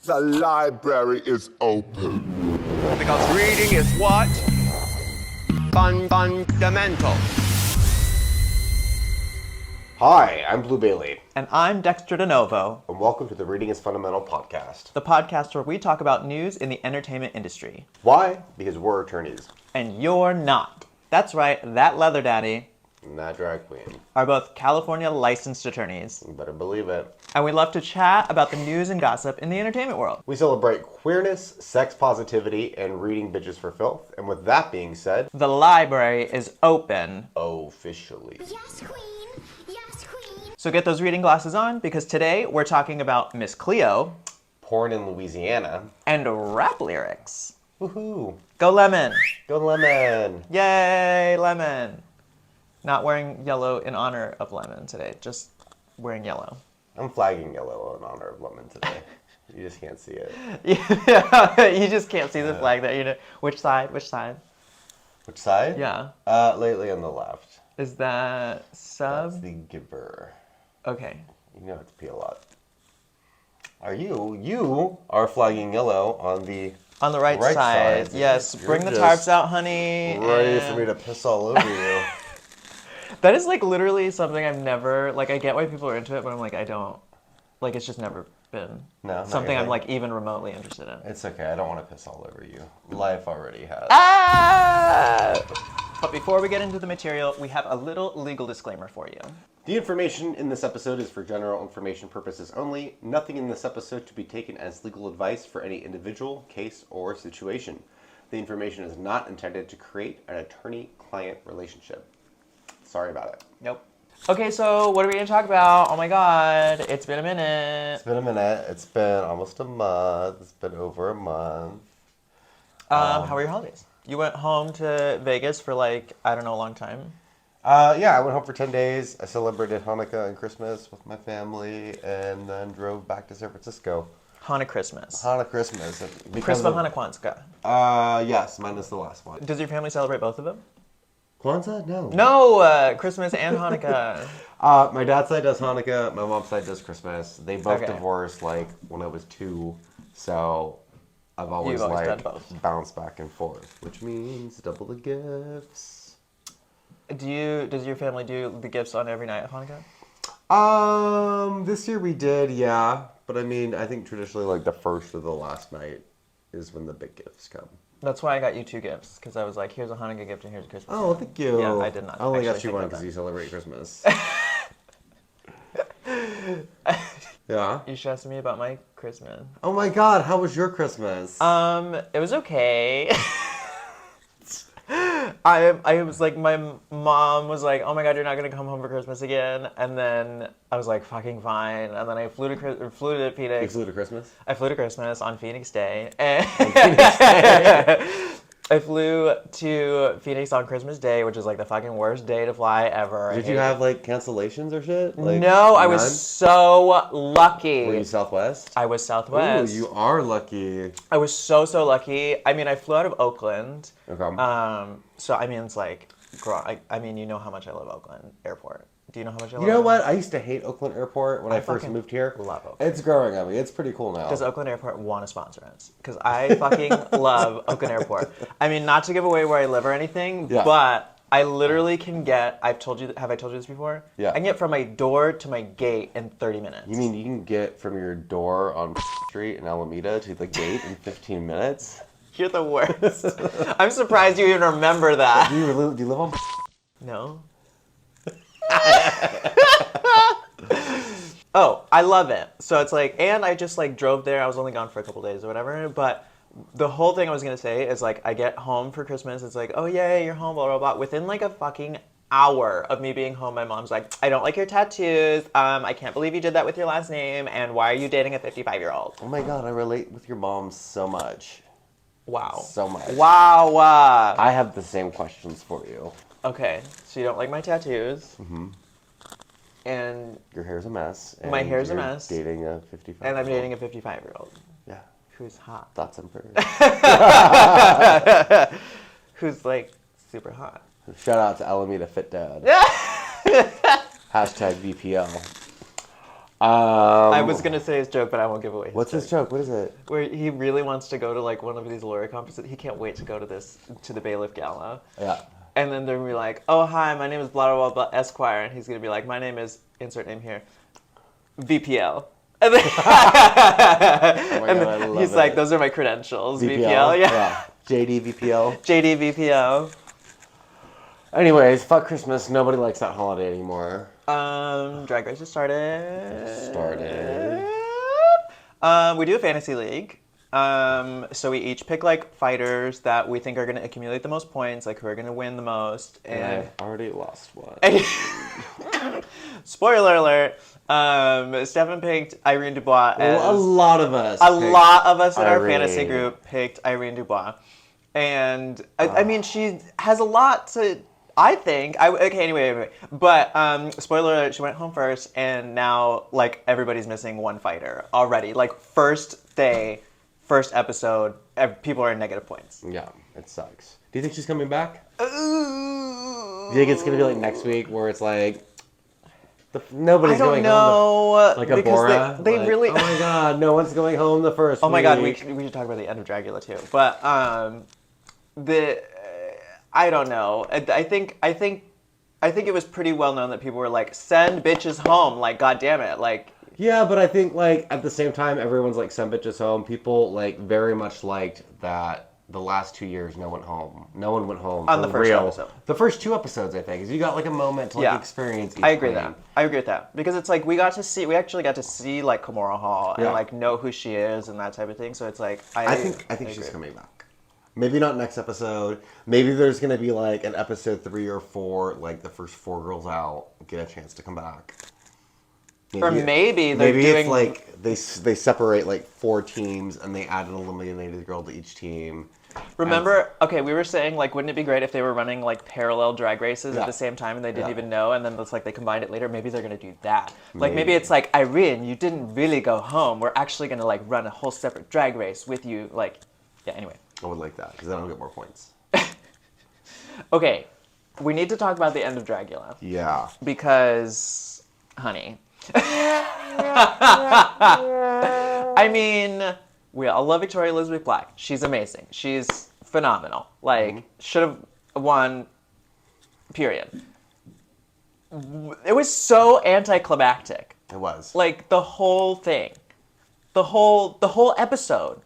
The library is open. Because reading is what? Fundamental. Hi, I'm Blue Bailey, And I'm Dexter DeNovo, and welcome to the Reading is Fundamental podcast. the podcast where we talk about news in the entertainment industry. Why? Because we're attorneys. And you're not. That's right, that leather daddy And that drag queen. are both California licensed attorneys. You better believe it. And we love to chat about the news and gossip in the entertainment world. We celebrate queerness, sex positivity, and reading bitches for filth. And with that being said, The library is open. officially. Yes, queen. Yes, queen. So get those reading glasses on because today we're talking about Miss Cleo Porn in Louisiana. and rap lyrics. Woohoo. Go Lemon! Go Lemon. Yay, Lemon! Not wearing yellow in honor of Lemon today, just wearing yellow. I'm flagging yellow in honor of Lemon today. You just can't see it. Yeah, you just can't see the flag there. You know which side? Which side? Which side? Yeah. Lately on the left. Is that That's sub? the giver. Okay. You know it's pee a lot. You are flagging yellow on the On the right side. side. Yes. You're Bring the just tarps out, honey. ready and- for me to piss all over you. That is like literally something I've never like. I get why people are into it, but I'm like I don't. Like it's just never been No, not something your I'm thing. like even remotely interested in. It's okay. I don't want to piss all over you. Life already has. Ah! But before we get into the material, we have a little legal disclaimer for you. The information in this episode is for general information purposes only. Nothing in this episode to be taken as legal advice for any individual, case, or situation. The information is not intended to create an attorney-client relationship. Sorry about it. Nope. Okay, so what are we gonna talk about? Oh my god, it's been a minute. It's been a minute. It's been almost a month. It's been over a month. How were your holidays? You went home to Vegas for like, I don't know, a long time. Yeah, I went home for 10 days. I celebrated Hanukkah and Christmas with my family, and then drove back to San Francisco. Hanukkah Christmas. Hanukkah Christmas. Christmas Hanukkah Kwanzaa. Yes, mine is the last one. Does your family celebrate both of them? Kwanzaa? No. No, Christmas and Hanukkah. My dad's side does Hanukkah. My mom's side does Christmas. They both Okay. divorced like when I was 2, so I've always You've always like done both. bounced back and forth, which means double the gifts. Does your family do the gifts on every night of Hanukkah? This year we did, yeah. But I mean, I think traditionally like the first or the last night is when the big gifts come. That's why I got you 2 gifts, because I was like, here's a Hanukkah gift and here's a Christmas Oh, gift. thank you. Yeah, I did not I only got actually you one think of because that. you celebrate Christmas. Yeah. You should ask me about my Christmas. Oh my God, how was your Christmas? It was okay. I was like, my mom was like, oh my God, you're not gonna come home for Christmas again. And then I was like, fucking fine. And then I flew to You Phoenix. flew to Christmas? I flew to Christmas on Phoenix Day. And I flew to Phoenix on Christmas Day, which is like the fucking worst day to fly ever. I Did hate you it. have like cancellations or shit? Like, No, I was none? so lucky. Were you Southwest? I was Southwest. Ooh, you are lucky. I was so lucky. I mean, I flew out of Oakland. Okay. So I mean, it's like, I mean, you know how much I love Oakland Airport. Do you know how much I love You know Oakland? what? I used to hate Oakland Airport when I first fucking moved here. love Oakland. It's growing on me. It's pretty cool now. Does Oakland Airport want to sponsor us? Because I fucking love Oakland Airport. I mean, not to give away where I live or anything, Yeah. but I literally can get, have I told you this before? Yeah. I can get from my door to my gate in 30 minutes. You mean you can get from your door on Street in Alameda to the gate in 15 minutes? You're the worst. I'm surprised you even remember that. Do you live on? No. Oh, I love it. So it's like, and I just like drove there. I was only gone for a couple days or whatever. But the whole thing I was going to say is like, I get home for Christmas. It's like, oh, yay, you're home, blah, blah, blah. Within like a fucking hour of me being home, my mom's like, I don't like your tattoos. I can't believe you did that with your last name. And why are you dating a 55-year-old? Oh my God, I relate with your mom so much. Wow. So much. Wow. I have the same questions for you. Okay. So you don't like my tattoos. Mm-hmm. And Your hair's a mess. My and hair's a you're mess. Dating a 55. I'm dating a 55-year-old. Yeah. Who's hot. Thoughts and prayers. Who's like super hot. Shout out to Alameda Fit Dad. Hashtag VPL. I was gonna say his joke, but I won't give away. What's his joke? What is it? Where he really wants to go to like one of these lawyer conferences. He can't wait to go to the bailiff gala. Yeah. And then they're gonna be like, "Oh hi, my name is blah blah blah Esquire," and he's gonna be like, "My name is insert name here, VPL." And then, God, I love he's it. like, "Those are my credentials, VPL." Yeah. JD VPL. JD VPL. Anyways, fuck Christmas. Nobody likes that holiday anymore. Drag Race has started. We do a fantasy league. So we each pick like fighters that we think are going to accumulate the most points, like who are going to win the most. And I've already lost one. Spoiler alert. Stefan picked Irene Dubois as A lot of us in our Irene. fantasy group picked Irene Dubois. And I mean, she has a lot to, I think. Anyway. But spoiler alert, she went home first, and now like everybody's missing one fighter already. Like first day, first episode, people are in negative points. Yeah, it sucks. Do you think she's coming back? Do you think it's gonna be like next week where it's like nobody's going home? Like a Bora? They Like, really. Oh my god, no one's going home the first Oh my god, we week. should talk about the end of Dragula too. But I don't know. I think it was pretty well known that people were like, send bitches home. Like, god damn it. Like. Yeah, but I think like at the same time, everyone's like send bitches home. People like very much liked that. The last 2 years, no one went home on for the first real. episode. The first 2 episodes, I think, is you got like a moment to like experience. Each I agree queen. with that because it's like we actually got to see like Kimura Hall and like know who she is and that type of thing. So it's like I think she's coming back. Maybe not next episode. Maybe there's gonna be like an episode 3 or 4, like the first 4 girls out get a chance to come back. Maybe they're doing it's like they separate like 4 teams and they add an eliminated girl to each team. Remember, okay, we were saying, like, wouldn't it be great if they were running, like, parallel drag races at the same time and they didn't even know, and then it's like they combined it later? Maybe they're going to do that. Like, maybe it's like, Irene, you didn't really go home. We're actually going to, like, run a whole separate drag race with you. Like, yeah, anyway. I would like that, because then I'll get more points. Okay, we need to talk about the end of Dragula. Yeah. Because, honey. I mean... We all love Victoria Elizabeth Black. She's amazing. She's phenomenal. Like, should have won, period. It was so anticlimactic. It was. Like, the whole thing. The whole episode.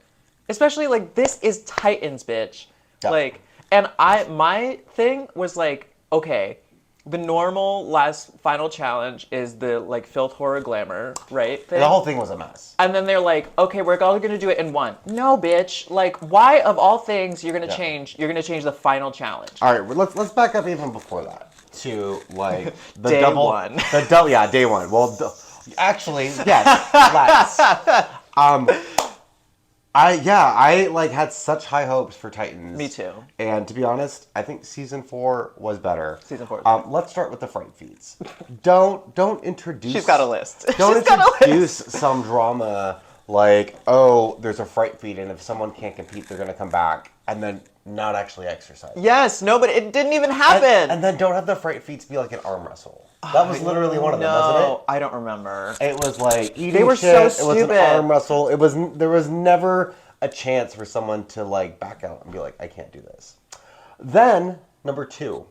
Especially, like, this is Titans, bitch. Yeah. Like, and my thing was like, okay, the normal last final challenge is the like filth horror glamour, right? Thing. The whole thing was a mess. And then they're like, okay, we're all gonna do it in one. No, bitch. Like, why of all things you're gonna change? You're gonna change the final challenge. All right, well, let's back up even before that to like the Day double one. Yeah, day one. Well, actually, yes, let's. I like had such high hopes for Titans. Me too. And to be honest, I think season 4 was better. Season 4. Let's start with the fright feeds. Don't introduce. She's got a list. Don't She's got a introduce some drama like, oh, there's a fright feed, and if someone can't compete, they're gonna come back, and then not actually exercise. Yes, no, but it didn't even happen. And then don't have the fright feeds be like an arm wrestle. That was literally one of them, wasn't it? No, I don't remember. It was like eating They were shit. so It was an stupid. arm wrestle. There was never a chance for someone to like back out and be like, I can't do this. Then number 2,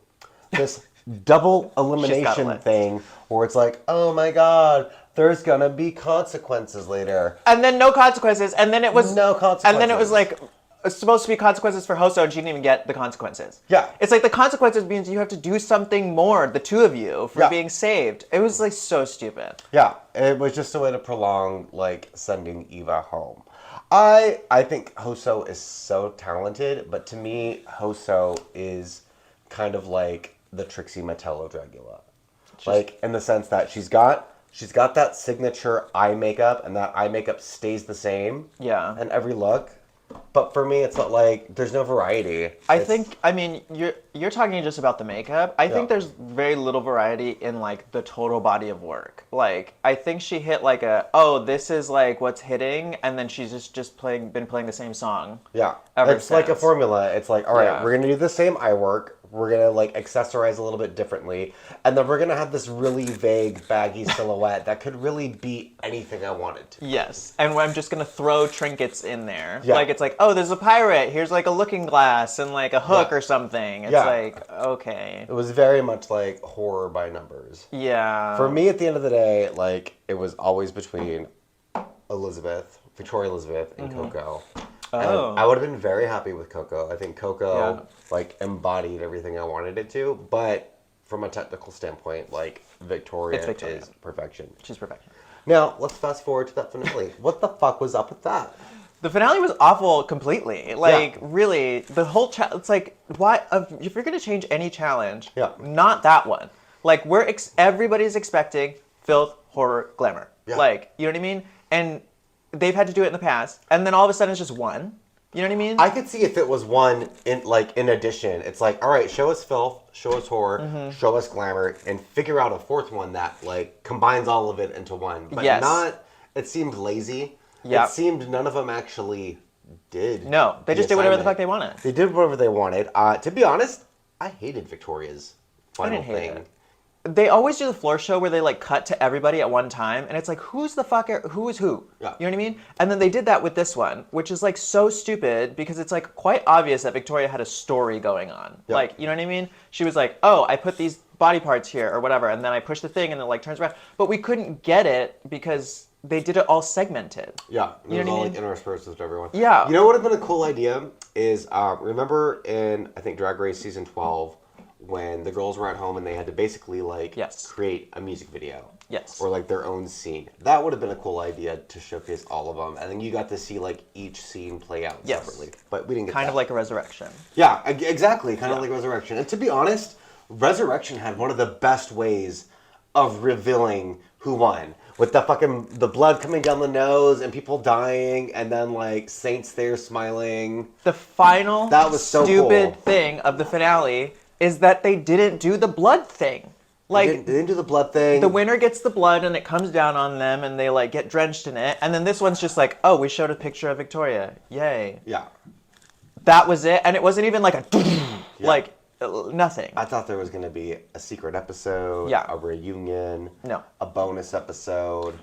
this double elimination list. thing where it's like, oh my god, there's gonna be consequences later. And then no consequences. And then it was No consequences. And then it was like it's supposed to be consequences for Hoso, and she didn't even get the consequences. Yeah. It's like the consequences means you have to do something more, the 2 of you, for being saved. It was like so stupid. Yeah, it was just a way to prolong like sending Eva home. I think Hoso is so talented, but to me, Hoso is kind of like the Trixie Mattel of Dragula. Like in the sense that she's got that signature eye makeup, and that eye makeup stays the same. Yeah. In every look. But for me, it's not like there's no variety. I mean, you're talking just about the makeup. I think there's very little variety in like the total body of work. Like I think she hit like this is like what's hitting, and then she's just been playing the same song. Yeah, Ever it's like a since. formula. It's like, all right, Yeah. we're gonna do the same eye work. We're gonna like accessorize a little bit differently, and then we're gonna have this really vague, baggy silhouette that could really be anything I wanted to. Yes, and I'm just gonna throw trinkets in there. Yeah. Like it's like, oh, there's a pirate. Here's like a looking glass and like a hook Yeah. or something. It's Yeah. like, okay. It was very much like horror by numbers. Yeah. For me, at the end of the day, like it was always between Victoria Elizabeth, and Coco. Oh. And I would have been very happy with Coco. I think Coco Yeah. like embodied everything I wanted it to, but from a technical standpoint, like Victoria, It's Victoria. is perfection. She's perfection. Now let's fast forward to that finale. What the fuck was up with that? The finale was awful completely. Like, really, the whole it's like, why? If you're gonna change any challenge, Yeah. not that one. Like, everybody's expecting filth, horror, glamour. Yeah. Like, you know what I mean? And they've had to do it in the past, and then all of a sudden it's just one. You know what I mean? I could see if it was one in addition. It's like, all right, show us filth, show us horror, show us glamour, and figure out a fourth one that like combines all of it into one. But Yes. not. It seemed lazy. Yep. It seemed none of them actually did. No, they just did whatever the assignment. fuck they wanted. They did whatever they wanted. To be honest, I hated Victoria's final didn't hate thing. it. They always do the floor show where they like cut to everybody at one time, and it's like, who is who? Yeah. You know what I mean? And then they did that with this one, which is like so stupid because it's like quite obvious that Victoria had a story going on. Yep. Like, you know what I mean? She was like, oh, I put these body parts here or whatever, and then I push the thing and it like turns around. But we couldn't get it because they did it all segmented. Yeah, it You know was what I all mean? like interspersed with everyone. Yeah. You know what would have been a cool idea is remember in I think Drag Race season 12 when the girls were at home and they had to basically like Yes. create a music video. Yes. Or like their own scene. That would have been a cool idea to showcase all of them, and then you got to see like each scene play out Yes. separately. But we didn't get Kind that. of like a resurrection. Yeah, exactly. Kind of Yeah. like Resurrection. And to be honest, Resurrection had one of the best ways of revealing who won. With the blood coming down the nose and people dying, and then like saints there smiling. The final That was so stupid cool. thing of the finale is that they didn't do the blood thing. Like, They didn't do the blood thing. the winner gets the blood and it comes down on them and they like get drenched in it. And then this one's just like, oh, we showed a picture of Victoria. Yay. Yeah. That was it. And it wasn't even like a like nothing. I thought there was going to be a secret episode, Yeah. a reunion, No. a bonus episode.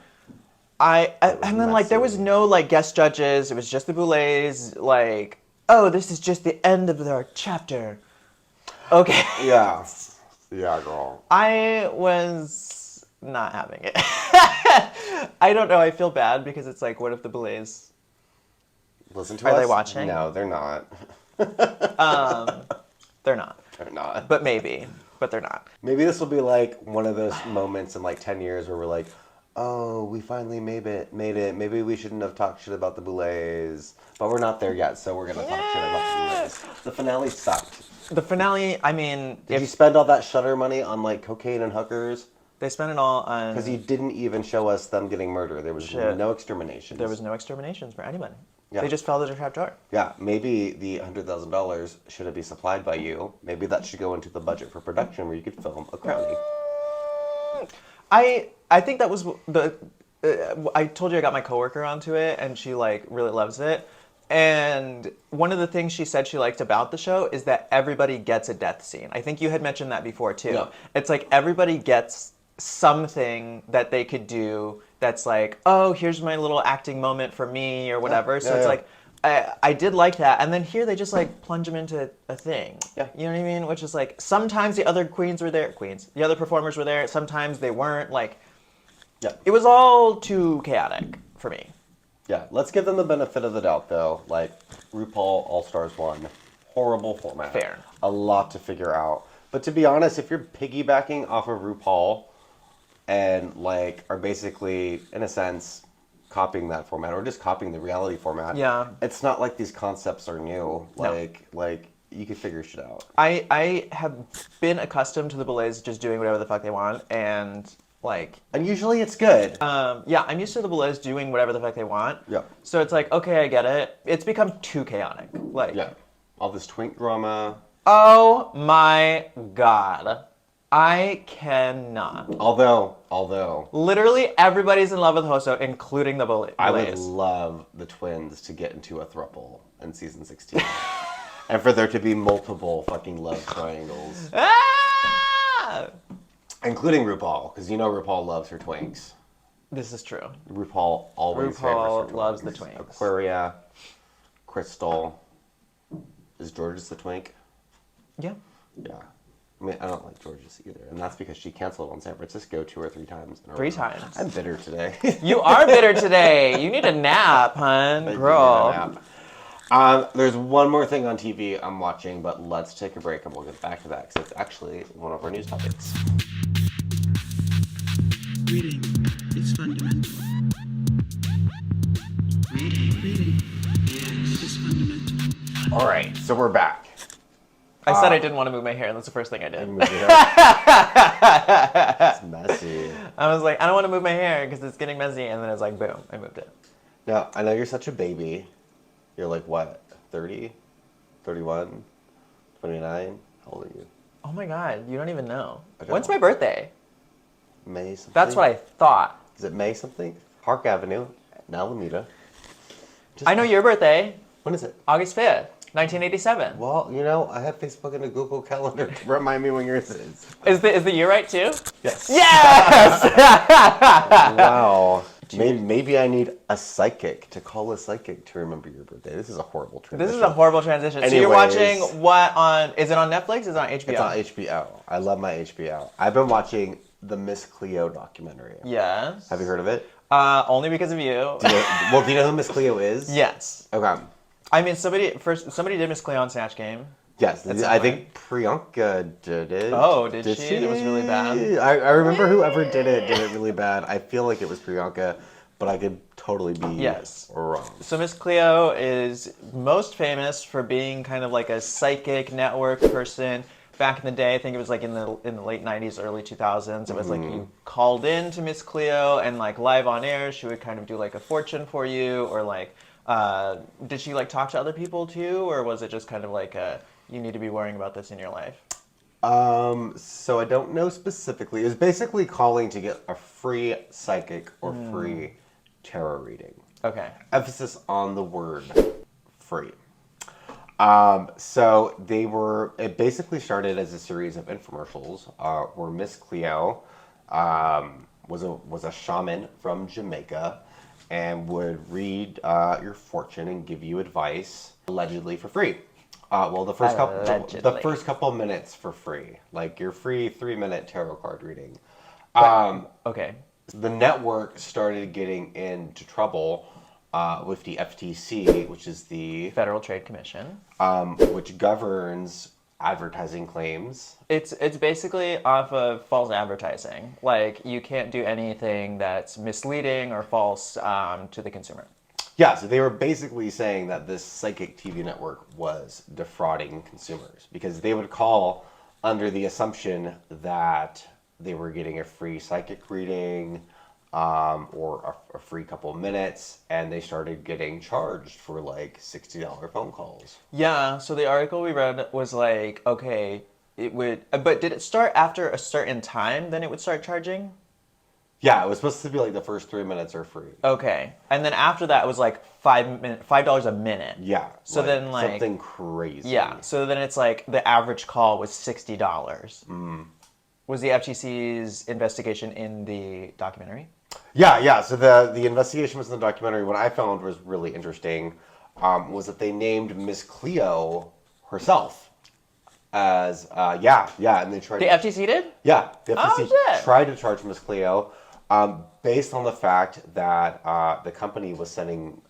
And then like there was messy. no like guest judges. It was just the Boulets. Like, oh, this is just the end of their chapter. Okay. Yeah. Yeah, girl. I was not having it. I don't know. I feel bad because it's like, what if the Boulets? Listen to Are us. they watching? No, they're not. They're not. They're not. But maybe. But they're not. Maybe this will be like one of those moments in like 10 years where we're like, oh, we finally made it. Maybe we shouldn't have talked shit about the Boulets. But we're not there yet, so we're going to talk shit about the Boulets. The finale sucked. The finale, I mean, Did you if spend all that Shutter money on like cocaine and hookers? they spent it all on... Because you didn't even show us them getting murdered. There was Shit. no exterminations. There was no exterminations for anybody. Yeah. They just fell to the trap door. Yeah, maybe the $100,000 shouldn't be supplied by you. Maybe that should go into the budget for production where you could film a crowning. I think that was the... I told you I got my coworker onto it, and she like really loves it. And one of the things she said she liked about the show is that everybody gets a death scene. I think you had mentioned that before too. Yeah. It's like everybody gets something that they could do that's like, oh, here's my little acting moment for me or whatever. So it's like, I did like that. And then here they just like plunge them into a thing. Yeah. You know what I mean? Which is like, sometimes the other the other performers were there. Sometimes they weren't. Like, Yeah. it was all too chaotic for me. Yeah, let's give them the benefit of the doubt, though. Like, RuPaul All-Stars 1. Horrible format. Fair. A lot to figure out. But to be honest, if you're piggybacking off of RuPaul and, like, are basically, in a sense, copying that format or just copying the reality format, Yeah. it's not like these concepts are new. Like you could figure shit out. I have been accustomed to the Boulets just doing whatever the fuck they want, and like, And usually it's good. yeah, I'm used to the Boulets doing whatever the fuck they want. Yeah. So it's like, okay, I get it. It's become too chaotic. Like, Yeah. All this twink drama. oh my god, I cannot. Although, Literally everybody's in love with Hoso, including the Boulets. I would love the twins to get into a throuple in season 16. And for there to be multiple fucking love triangles. Ah! Including RuPaul, because you know RuPaul loves her twinks. This is true. RuPaul always favors her loves twinks. the twinks. Aquaria, Crystal. Is Georges the twink? Yeah. Yeah. I mean, I don't like Georges either. And that's because she canceled on San Francisco 2 or 3 times. In a 3 row. times. I'm bitter today. You are bitter today. You need a nap, hun. I do Girl. need a nap. There's one more thing on TV I'm watching, but let's take a break and we'll get back to that because it's actually one of our news topics. Reading is fundamental. Reading is fundamental. All right, so we're back. I said I didn't want to move my hair, and that's the first thing I did. It's messy. I was like, I don't want to move my hair because it's getting messy, and then it's like, boom, I moved it. Now, I know you're such a baby. You're like, what, 30? 31? 29? How old are you? Oh my god, you don't even know. I don't When's know. my birthday? May something? That's what I thought. Is it May something? Park Avenue, in Alameda. I know your birthday, When is it? August 5th, 1987. Well, you know, I have Facebook and a Google Calendar to remind me when yours is. Is the year right too? Yes. Yes! Wow. Maybe I need a psychic to call a psychic to remember your birthday. This is a horrible transition. This is a horrible transition. So you're Anyways. watching what on, is it on Netflix? Is it on HBO? It's on HBO. I love my HBO. I've been watching the Miss Cleo documentary. Yes. Have you heard of it? Only because of you. Do you know who Miss Cleo is? Yes. Okay. I mean, somebody did Miss Cleo on Snatch Game. Yes, At some I think Priyanka did it. Oh, did she? It was really bad. I remember whoever did it really bad. I feel like it was Priyanka, but I could totally be wrong. So Miss Cleo is most famous for being kind of like a psychic network person. Back in the day, I think it was like in the late 90s, early 2000s. It was like you called in to Miss Cleo and like live on air, she would kind of do like a fortune for you, or like, did she like talk to other people too, or was it just kind of like you need to be worrying about this in your life? So I don't know specifically. It was basically calling to get a free psychic or free tarot reading. Okay. Emphasis on the word free. So it basically started as a series of infomercials, where Miss Cleo, was a shaman from Jamaica and would read, your fortune and give you advice, allegedly for free. Well, the first couple minutes for free, like your free 3-minute tarot card reading. Okay. The network started getting into trouble with the FTC, which is the Federal Trade Commission, which governs advertising claims. It's basically off of false advertising. Like, you can't do anything that's misleading or false to the consumer. Yeah, so they were basically saying that this psychic TV network was defrauding consumers because they would call under the assumption that they were getting a free psychic reading or a free couple of minutes, and they started getting charged for like $60 phone calls. Yeah, so the article we read was like, okay, it would, but did it start after a certain time, then it would start charging? Yeah, it was supposed to be like the first 3 minutes are free. Okay, and then after that it was like $5 a minute. Yeah. So then like something crazy. Yeah, so then it's like the average call was $60. Was the FTC's investigation in the documentary? Yeah. So the investigation was in the documentary. What I found was really interesting was that they named Miss Cleo herself as and they tried. The FTC did? Yeah, the FTC shit. tried to charge Miss Cleo based on the fact that the company was sending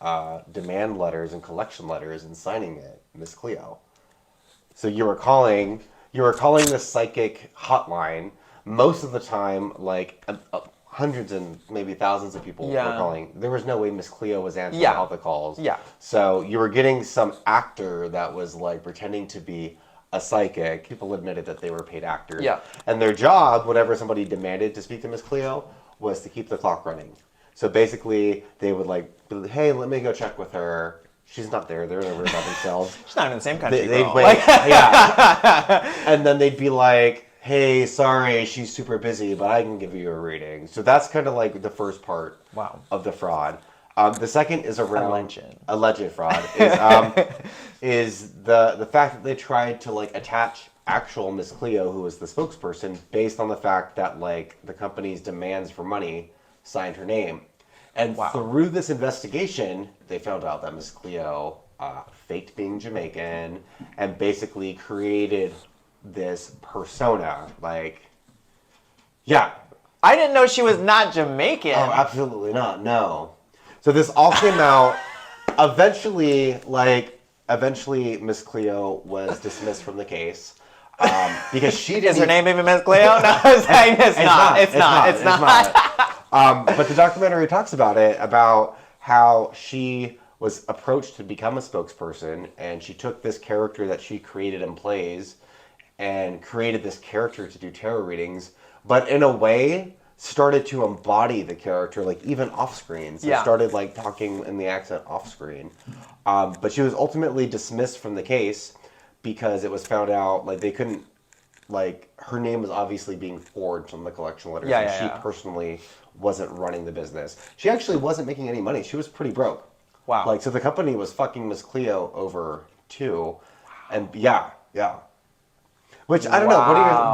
demand letters and collection letters and signing it, Miss Cleo. So you were calling the psychic hotline. Most of the time, like hundreds and maybe thousands of people were calling. There was no way Miss Cleo was answering all the calls. Yeah. So you were getting some actor that was like pretending to be a psychic. People admitted that they were paid actors. Yeah. And their job, whenever somebody demanded to speak to Miss Cleo, was to keep the clock running. So basically, they would like, hey, let me go check with her. She's not there. They're over by themselves. She's not in the same country. They'd girl. wait. Yeah. And then they'd be like, hey, sorry, she's super busy, but I can give you a reading. So that's kind of like the first part of the fraud. The second is around Alleged fraud. Is the fact that they tried to like attach actual Miss Cleo, who was the spokesperson, based on the fact that like the company's demands for money signed her name. And through this investigation, they found out that Miss Cleo faked being Jamaican and basically created this persona. Like, yeah. I didn't know she was not Jamaican. Oh, absolutely not. No. So this all came out. Eventually, Miss Cleo was dismissed from the case because she didn't. Is her name even Miss Cleo? No, it's not. It's not. But the documentary talks about it, about how she was approached to become a spokesperson, and she took this character that she created and plays, and created this character to do tarot readings, but in a way started to embody the character, like even off screen. So started like talking in the accent off screen. But she was ultimately dismissed from the case because it was found out like they couldn't, like her name was obviously being forged on the collection letters, and she personally wasn't running the business. She actually wasn't making any money. She was pretty broke. Wow. Like, so the company was fucking Miss Cleo over too. And yeah. Which, I don't know,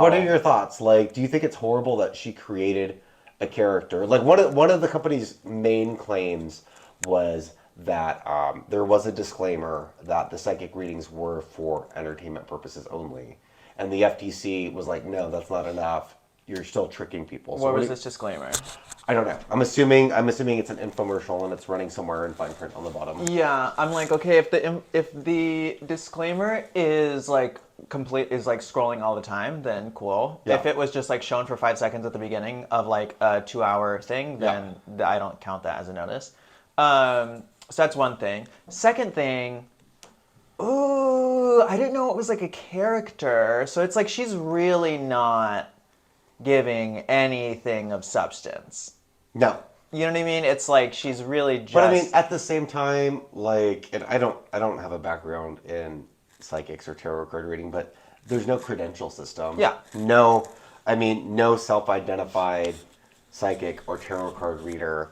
what are your thoughts? Like, do you think it's horrible that she created a character? Like, one of the company's main claims was that there was a disclaimer that the psychic readings were for entertainment purposes only. And the FTC was like, no, that's not enough. You're still tricking people. So what was this disclaimer? I don't know. I'm assuming it's an infomercial and it's running somewhere in fine print on the bottom. Yeah, I'm like, okay, if the disclaimer is like scrolling all the time, then cool. Yeah. If it was just like shown for 5 seconds at the beginning of like a 2-hour thing, then I don't count that as a notice. So that's one thing. Second thing, I didn't know it was like a character. So it's like she's really not giving anything of substance. No. You know what I mean? It's like she's really just... But I mean, at the same time, like, and I don't have a background in psychics or tarot card reading, but there's no credential system. Yeah. No self-identified psychic or tarot card reader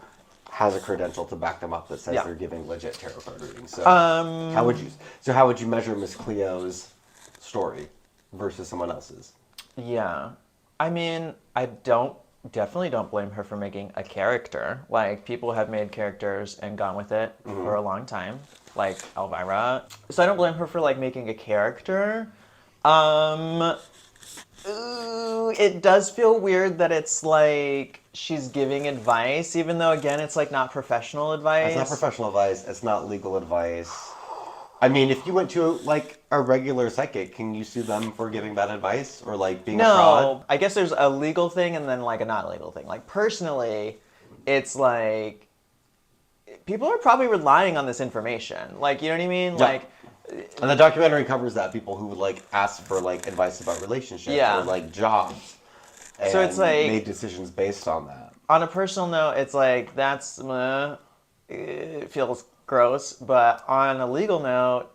has a credential to back them up that says they're giving legit tarot card readings. So how would you measure Miss Cleo's story versus someone else's? Yeah. I mean, I definitely don't blame her for making a character. Like, people have made characters and gone with it for a long time, like Elvira. So I don't blame her for, like, making a character. It does feel weird that it's, like, she's giving advice, even though, again, it's, like, not professional advice. It's not professional advice. It's not legal advice. I mean, if you went to, like, a regular psychic, can you sue them for giving bad advice or, like, being a fraud? No, I guess there's a legal thing and then, like, a not legal thing. Like, personally, it's, like, people are probably relying on this information. Like, you know what I mean? Yeah. Like, and the documentary covers that. People who would, like, ask for, like, advice about relationships or, like, jobs. And so it's, like... made decisions based on that. On a personal note, it's, like, that's... it feels gross, but on a legal note,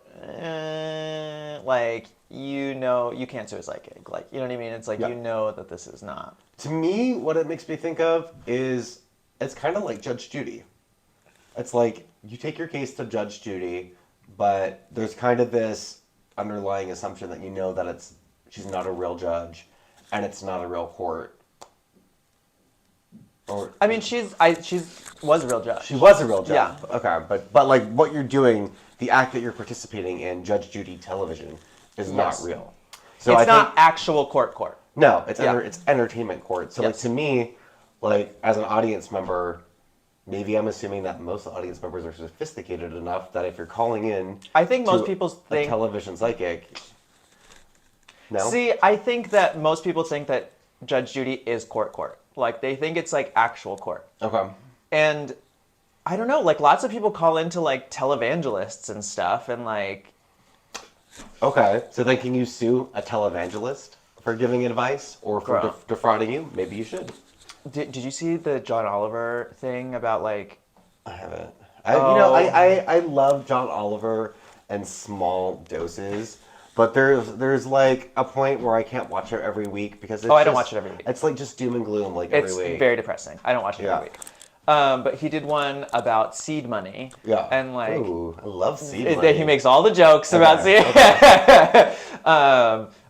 like, you know, you can't sue a psychic. Like, you know what I mean? It's like, you know that this is not. To me, what it makes me think of is it's kind of like Judge Judy. It's like, you take your case to Judge Judy, but there's kind of this underlying assumption that you know that she's not a real judge, and it's not a real court. Or, I mean, she was a real judge. She was a real judge. Yeah. Okay, but like what you're doing, the act that you're participating in, Judge Judy television, is not real. So it's not actual court. No, it's entertainment court. So like to me, like as an audience member, maybe I'm assuming that most audience members are sophisticated enough that if you're calling in, I think most people think a television psychic. No. See, I think that most people think that Judge Judy is court. Like, they think it's, like, actual court. Okay. And, I don't know, like, lots of people call into, like, televangelists and stuff, and, like... Okay, so then can you sue a televangelist for giving advice or for defrauding you? Maybe you should. Did you see the John Oliver thing about, like... I haven't. I love John Oliver in small doses. But there's like a point where I can't watch it every week because it's I don't watch it every week. It's like just doom and gloom every week. It's very depressing. I don't watch it every week. But he did one about seed money. Yeah. And like, ooh, I love seed money. he makes all the jokes about seed.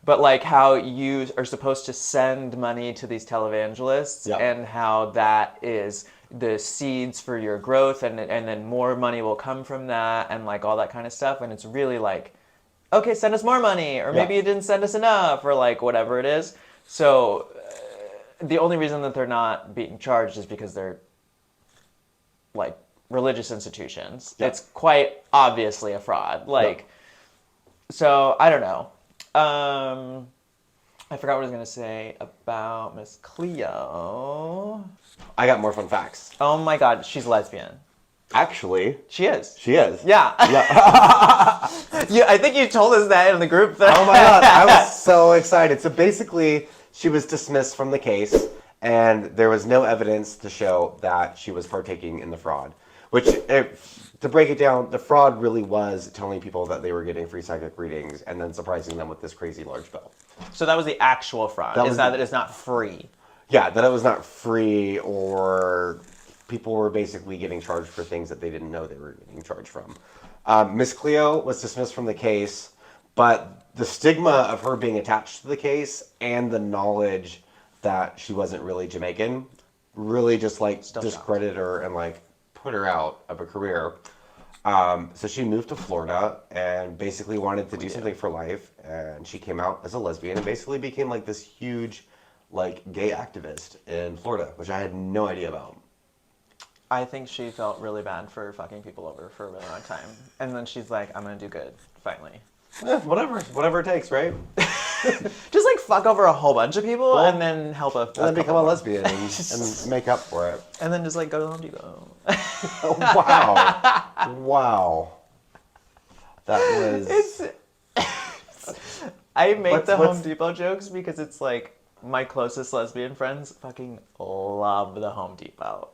But like how you are supposed to send money to these televangelists, Yeah. and how that is the seeds for your growth, and then more money will come from that, and like all that kind of stuff. And it's really like, okay, send us more money, or maybe Yeah. you didn't send us enough, or like whatever it is. So the only reason that they're not being charged is because they're like religious institutions. Yeah. It's quite obviously a fraud. Like, so I don't know. I forgot what I was gonna say about Miss Cleo. I got more fun facts. Oh my God, she's lesbian. Actually, She is. she is. Yeah. Yeah, I think you told us that in the group. Oh my God, I was so excited. So basically, she was dismissed from the case, and there was no evidence to show that she was partaking in the fraud. Which, to break it down, the fraud really was telling people that they were getting free psychic readings and then surprising them with this crazy large bill. So that was the actual fraud. That Is was that the- it's not free. Yeah, that it was not free, or people were basically getting charged for things that they didn't know they were getting charged from. Miss Cleo was dismissed from the case, but the stigma of her being attached to the case and the knowledge that she wasn't really Jamaican really just like discredited her and like put her out of a career. So she moved to Florida and basically wanted to do something for life, and she came out as a lesbian and basically became like this huge like gay activist in Florida, which I had no idea about. I think she felt really bad for fucking people over for a really long time. And then she's like, I'm gonna do good, finally. Whatever it takes, right? Just like fuck over a whole bunch of people and then help a And then become a lesbian and make up for it. And then just like go to Home Depot. Wow. Wow. That was... I make the Home what's- Depot jokes because it's like my closest lesbian friends fucking love the Home Depot.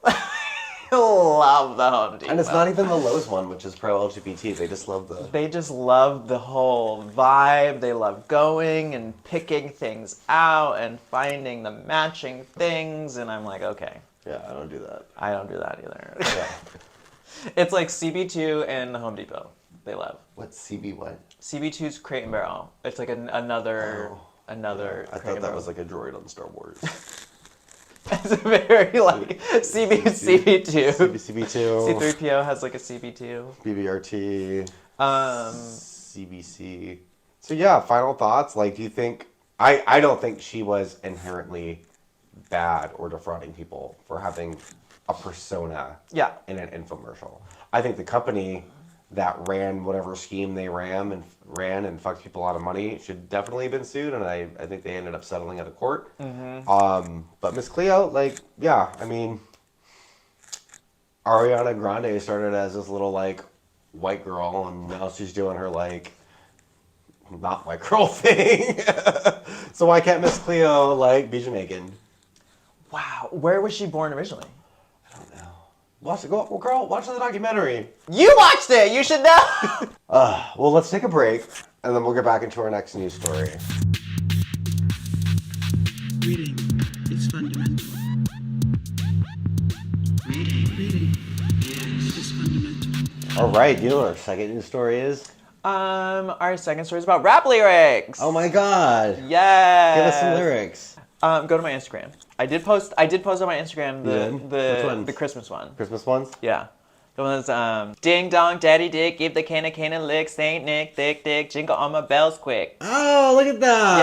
Love the Home Depot. And it's not even the Lowe's one, which is pro-LGBT. They just love the... They just love the whole vibe. They love going and picking things out and finding the matching things. And I'm like, okay, Yeah, I don't do that. I don't do that either. Yeah. It's like CB2 and the Home Depot. They love. What's CB what? CB2's Crate and Barrel. It's like another I Crate thought and that Barrel. was like a droid on Star Wars. It's a very like CB2. CB2. C3PO has like a CB2. BBRT. Um, CBC. So yeah, final thoughts. Like, do you think... I don't think she was inherently bad or defrauding people for having a persona Yeah. in an infomercial. I think the company that ran whatever scheme they ran and fucked people out of money should definitely have been sued, and I think they ended up settling at a court. But Miss Cleo, like, yeah, I mean, Ariana Grande started as this little like white girl, and now she's doing her like not white girl thing. So why can't Miss Cleo like be Jamaican? wow. Where was she born originally? Watch the documentary. You watched it. You should know. Well, let's take a break, and then we'll get back into our next news story. Reading is fundamental. Reading is fundamental. All right, you know what our second news story is? Our second story is about rap lyrics. Oh my God! Yeah. Give us some lyrics. Go to my Instagram. I did post on my Instagram did? Which ones? the Christmas one. Christmas ones? Yeah. The one that's ding dong, daddy dick, give the can of lick, Saint Nick, thick dick, jingle on my bells quick. Oh, look at that!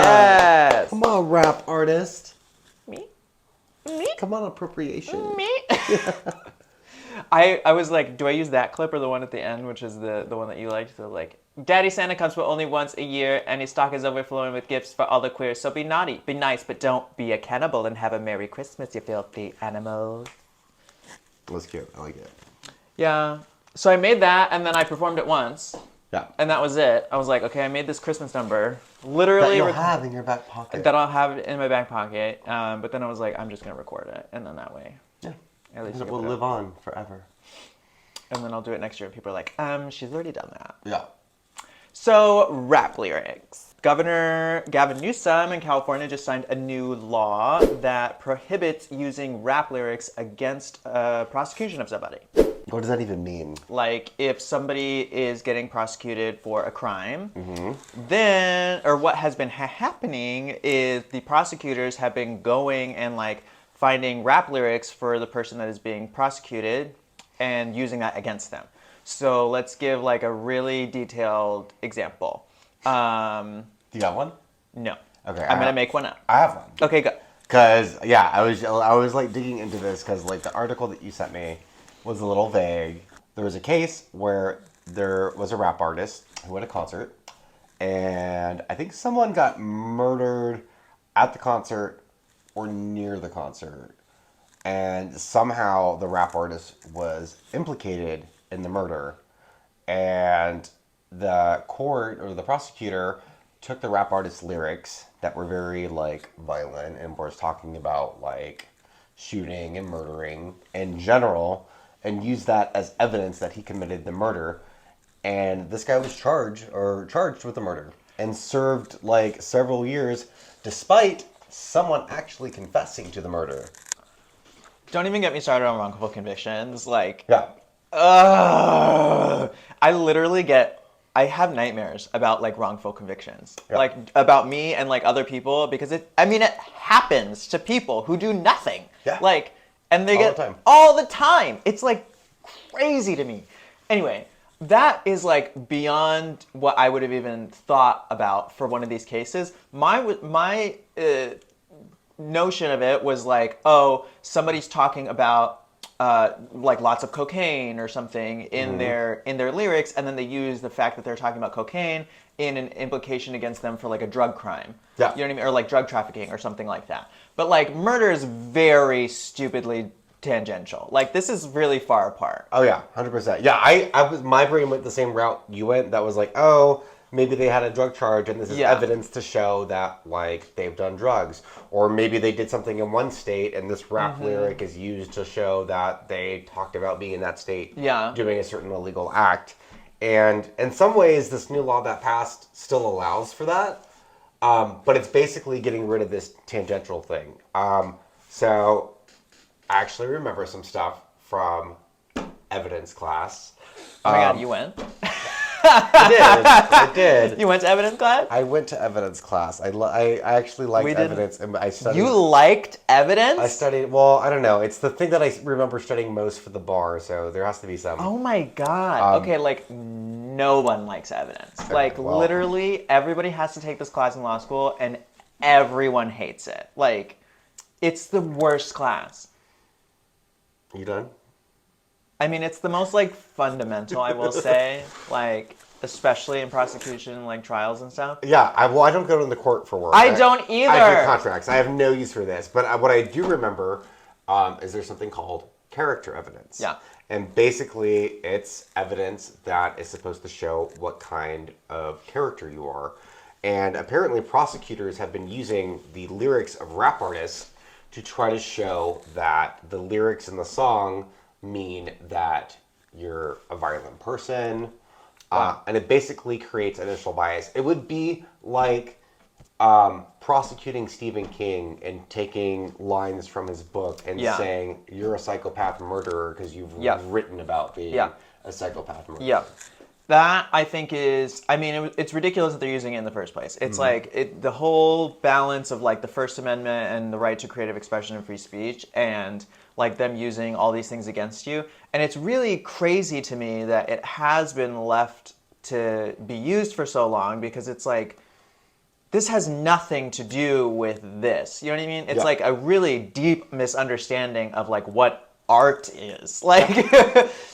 Yes. Come on, rap artist. Me. Come on, appropriation. Me. I was like, do I use that clip or the one at the end, which is the one that you liked? So like, Daddy Santa comes but only once a year, and his stock is overflowing with gifts for all the queers. So be naughty, be nice, but don't be a cannibal, and have a Merry Christmas, you filthy animals. That's cute. I like it. Yeah. So I made that, and then I performed it once, Yeah. and that was it. I was like, okay, I made this Christmas number, That literally you'll have in your back pocket. that I'll have in my back pocket. But then I was like, I'm just gonna record it, and then that way, Yeah. at least And you it can will put it live on forever. and then I'll do it next year. And people are like, she's already done that. Yeah. So, rap lyrics. Governor Gavin Newsom in California just signed a new law that prohibits using rap lyrics against prosecution of somebody. What does that even mean? Like, if somebody is getting prosecuted for a crime, then, or what has been happening is the prosecutors have been going and, like, finding rap lyrics for the person that is being prosecuted and using that against them. So let's give, like, a really detailed example. Do you got one? No. Okay. I'm going to make one up. I have one. Okay, good. Because, yeah, I was like digging into this because, like, the article that you sent me was a little vague. There was a case where there was a rap artist who had a concert, and I think someone got murdered at the concert or near the concert, and somehow the rap artist was implicated in the murder, and the court or the prosecutor took the rap artist's lyrics that were very, like, violent and was talking about, like, shooting and murdering in general, and used that as evidence that he committed the murder. And this guy was charged with the murder and served, like, several years despite someone actually confessing to the murder. Don't even get me started on wrongful convictions. Like, Yeah. I have nightmares about, like, wrongful convictions. Yeah. Like, about me and, like, other people, because it happens to people who do nothing. Yeah. Like, and they All get the time. all the time. It's, like, crazy to me. Anyway, that is, like, beyond what I would have even thought about for one of these cases. My notion of it was like, oh, somebody's talking about like lots of cocaine or something in their lyrics, and then they use the fact that they're talking about cocaine in an implication against them for, like, a drug crime. Yeah. You know what I mean? Or, like, drug trafficking or something like that. But, like, murder is very stupidly tangential. Like, this is really far apart. Oh yeah, 100%. Yeah, my brain went the same route you went. That was like, oh, maybe they had a drug charge and this is evidence to show that, like, they've done drugs. Or maybe they did something in one state and this rap lyric is used to show that they talked about being in that state doing a certain illegal act. And in some ways, this new law that passed still allows for that. But it's basically getting rid of this tangential thing. So I actually remember some stuff from evidence class. Oh my God, you went? I did. You went to evidence class? I went to evidence class. I actually liked evidence, and I studied. You liked evidence? I studied. Well, I don't know. It's the thing that I remember studying most for the bar, so there has to be some. Oh my God. Okay, like, no one likes evidence. Like, well. literally, everybody has to take this class in law school, and everyone hates it. Like, it's the worst class. You done? I mean, it's the most, like, fundamental, I will say, like, especially in prosecution, like, trials and stuff. Yeah, I don't go to the court for work. I don't either. I do contracts. I have no use for this. But what I do remember is there's something called character evidence. Yeah. And basically, it's evidence that is supposed to show what kind of character you are. And apparently, prosecutors have been using the lyrics of rap artists to try to show that the lyrics in the song mean that you're a violent person. Wow. And it basically creates initial bias. It would be like prosecuting Stephen King and taking lines from his book and saying, you're a psychopath murderer because you've written about being a psychopath murderer. Yeah. That, I think, is, I mean, it's ridiculous that they're using it in the first place. It's like, the whole balance of, like, the First Amendment and the right to creative expression and free speech, and, like, them using all these things against you. And it's really crazy to me that it has been left to be used for so long, because it's like, this has nothing to do with this. You know what I mean? It's like a really deep misunderstanding of, like, what art is. Like,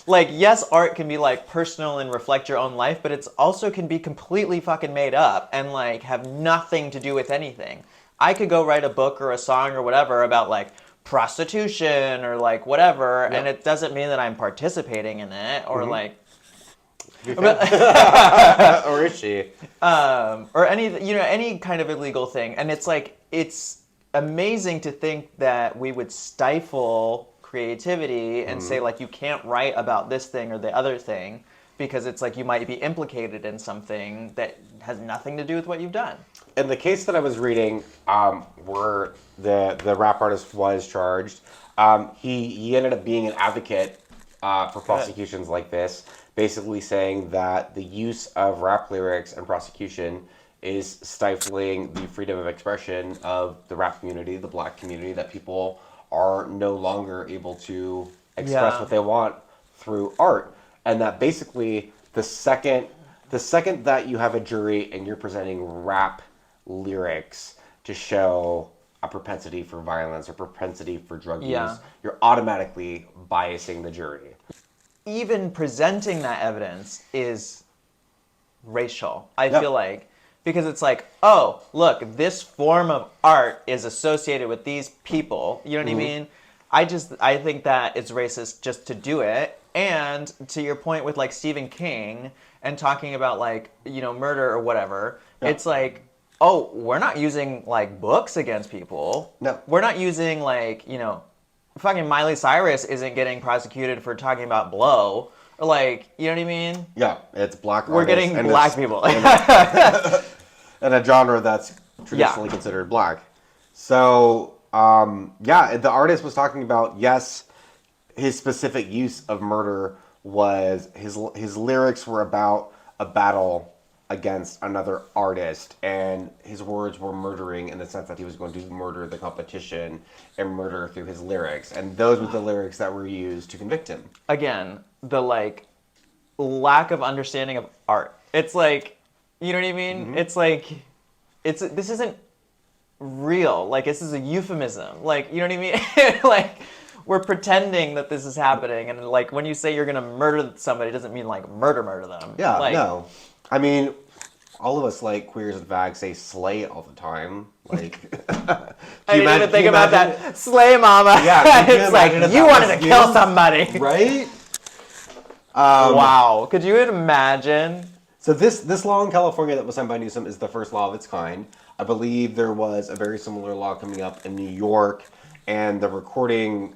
like, yes, art can be, like, personal and reflect your own life, but it's also can be completely fucking made up and, like, have nothing to do with anything. I could go write a book or a song or whatever about, like, prostitution or, like, whatever, and it doesn't mean that I'm participating in it or, like, or is she? Or any kind of illegal thing. And it's like, it's amazing to think that we would stifle creativity and say, like, you can't write about this thing or the other thing because it's like you might be implicated in something that has nothing to do with what you've done. In the case that I was reading, where the rap artist was charged, he ended up being an advocate for prosecutions like this, basically saying that the use of rap lyrics and prosecution is stifling the freedom of expression of the rap community, the black community, that people are no longer able to express what they want through art. And that basically the second that you have a jury and you're presenting rap lyrics to show a propensity for violence or propensity for drug use, you're automatically biasing the jury. Even presenting that evidence is racial, I feel like. Because it's like, oh, look, this form of art is associated with these people. You know what I mean? I think that it's racist just to do it. And to your point with like Stephen King and talking about like, you know, murder or whatever, it's like, oh, we're not using like books against people. No. We're not using like, you know, fucking Miley Cyrus isn't getting prosecuted for talking about blow. Or like, you know what I mean? Yeah, it's black We're artists, getting and black people. in a genre that's traditionally considered black. So, the artist was talking about, yes, his specific use of murder was, his lyrics were about a battle against another artist, and his words were murdering in the sense that he was going to murder the competition and murder through his lyrics. And those were the lyrics that were used to convict him. Again, the like lack of understanding of art. It's like, you know what I mean? It's like, this isn't real. Like, this is a euphemism. Like, you know what I mean? Like, we're pretending that this is happening. And like, when you say you're going to murder somebody, it doesn't mean like murder them. Yeah, like, no. I mean, all of us, like, queers and fags say slay all the time. Like, I didn't even think about that. Slay mama. Yeah, it's like, you wanted to kill somebody. Right? Wow. Could you imagine? So this law in California that was signed by Newsom is the first law of its kind. I believe there was a very similar law coming up in New York, and the recording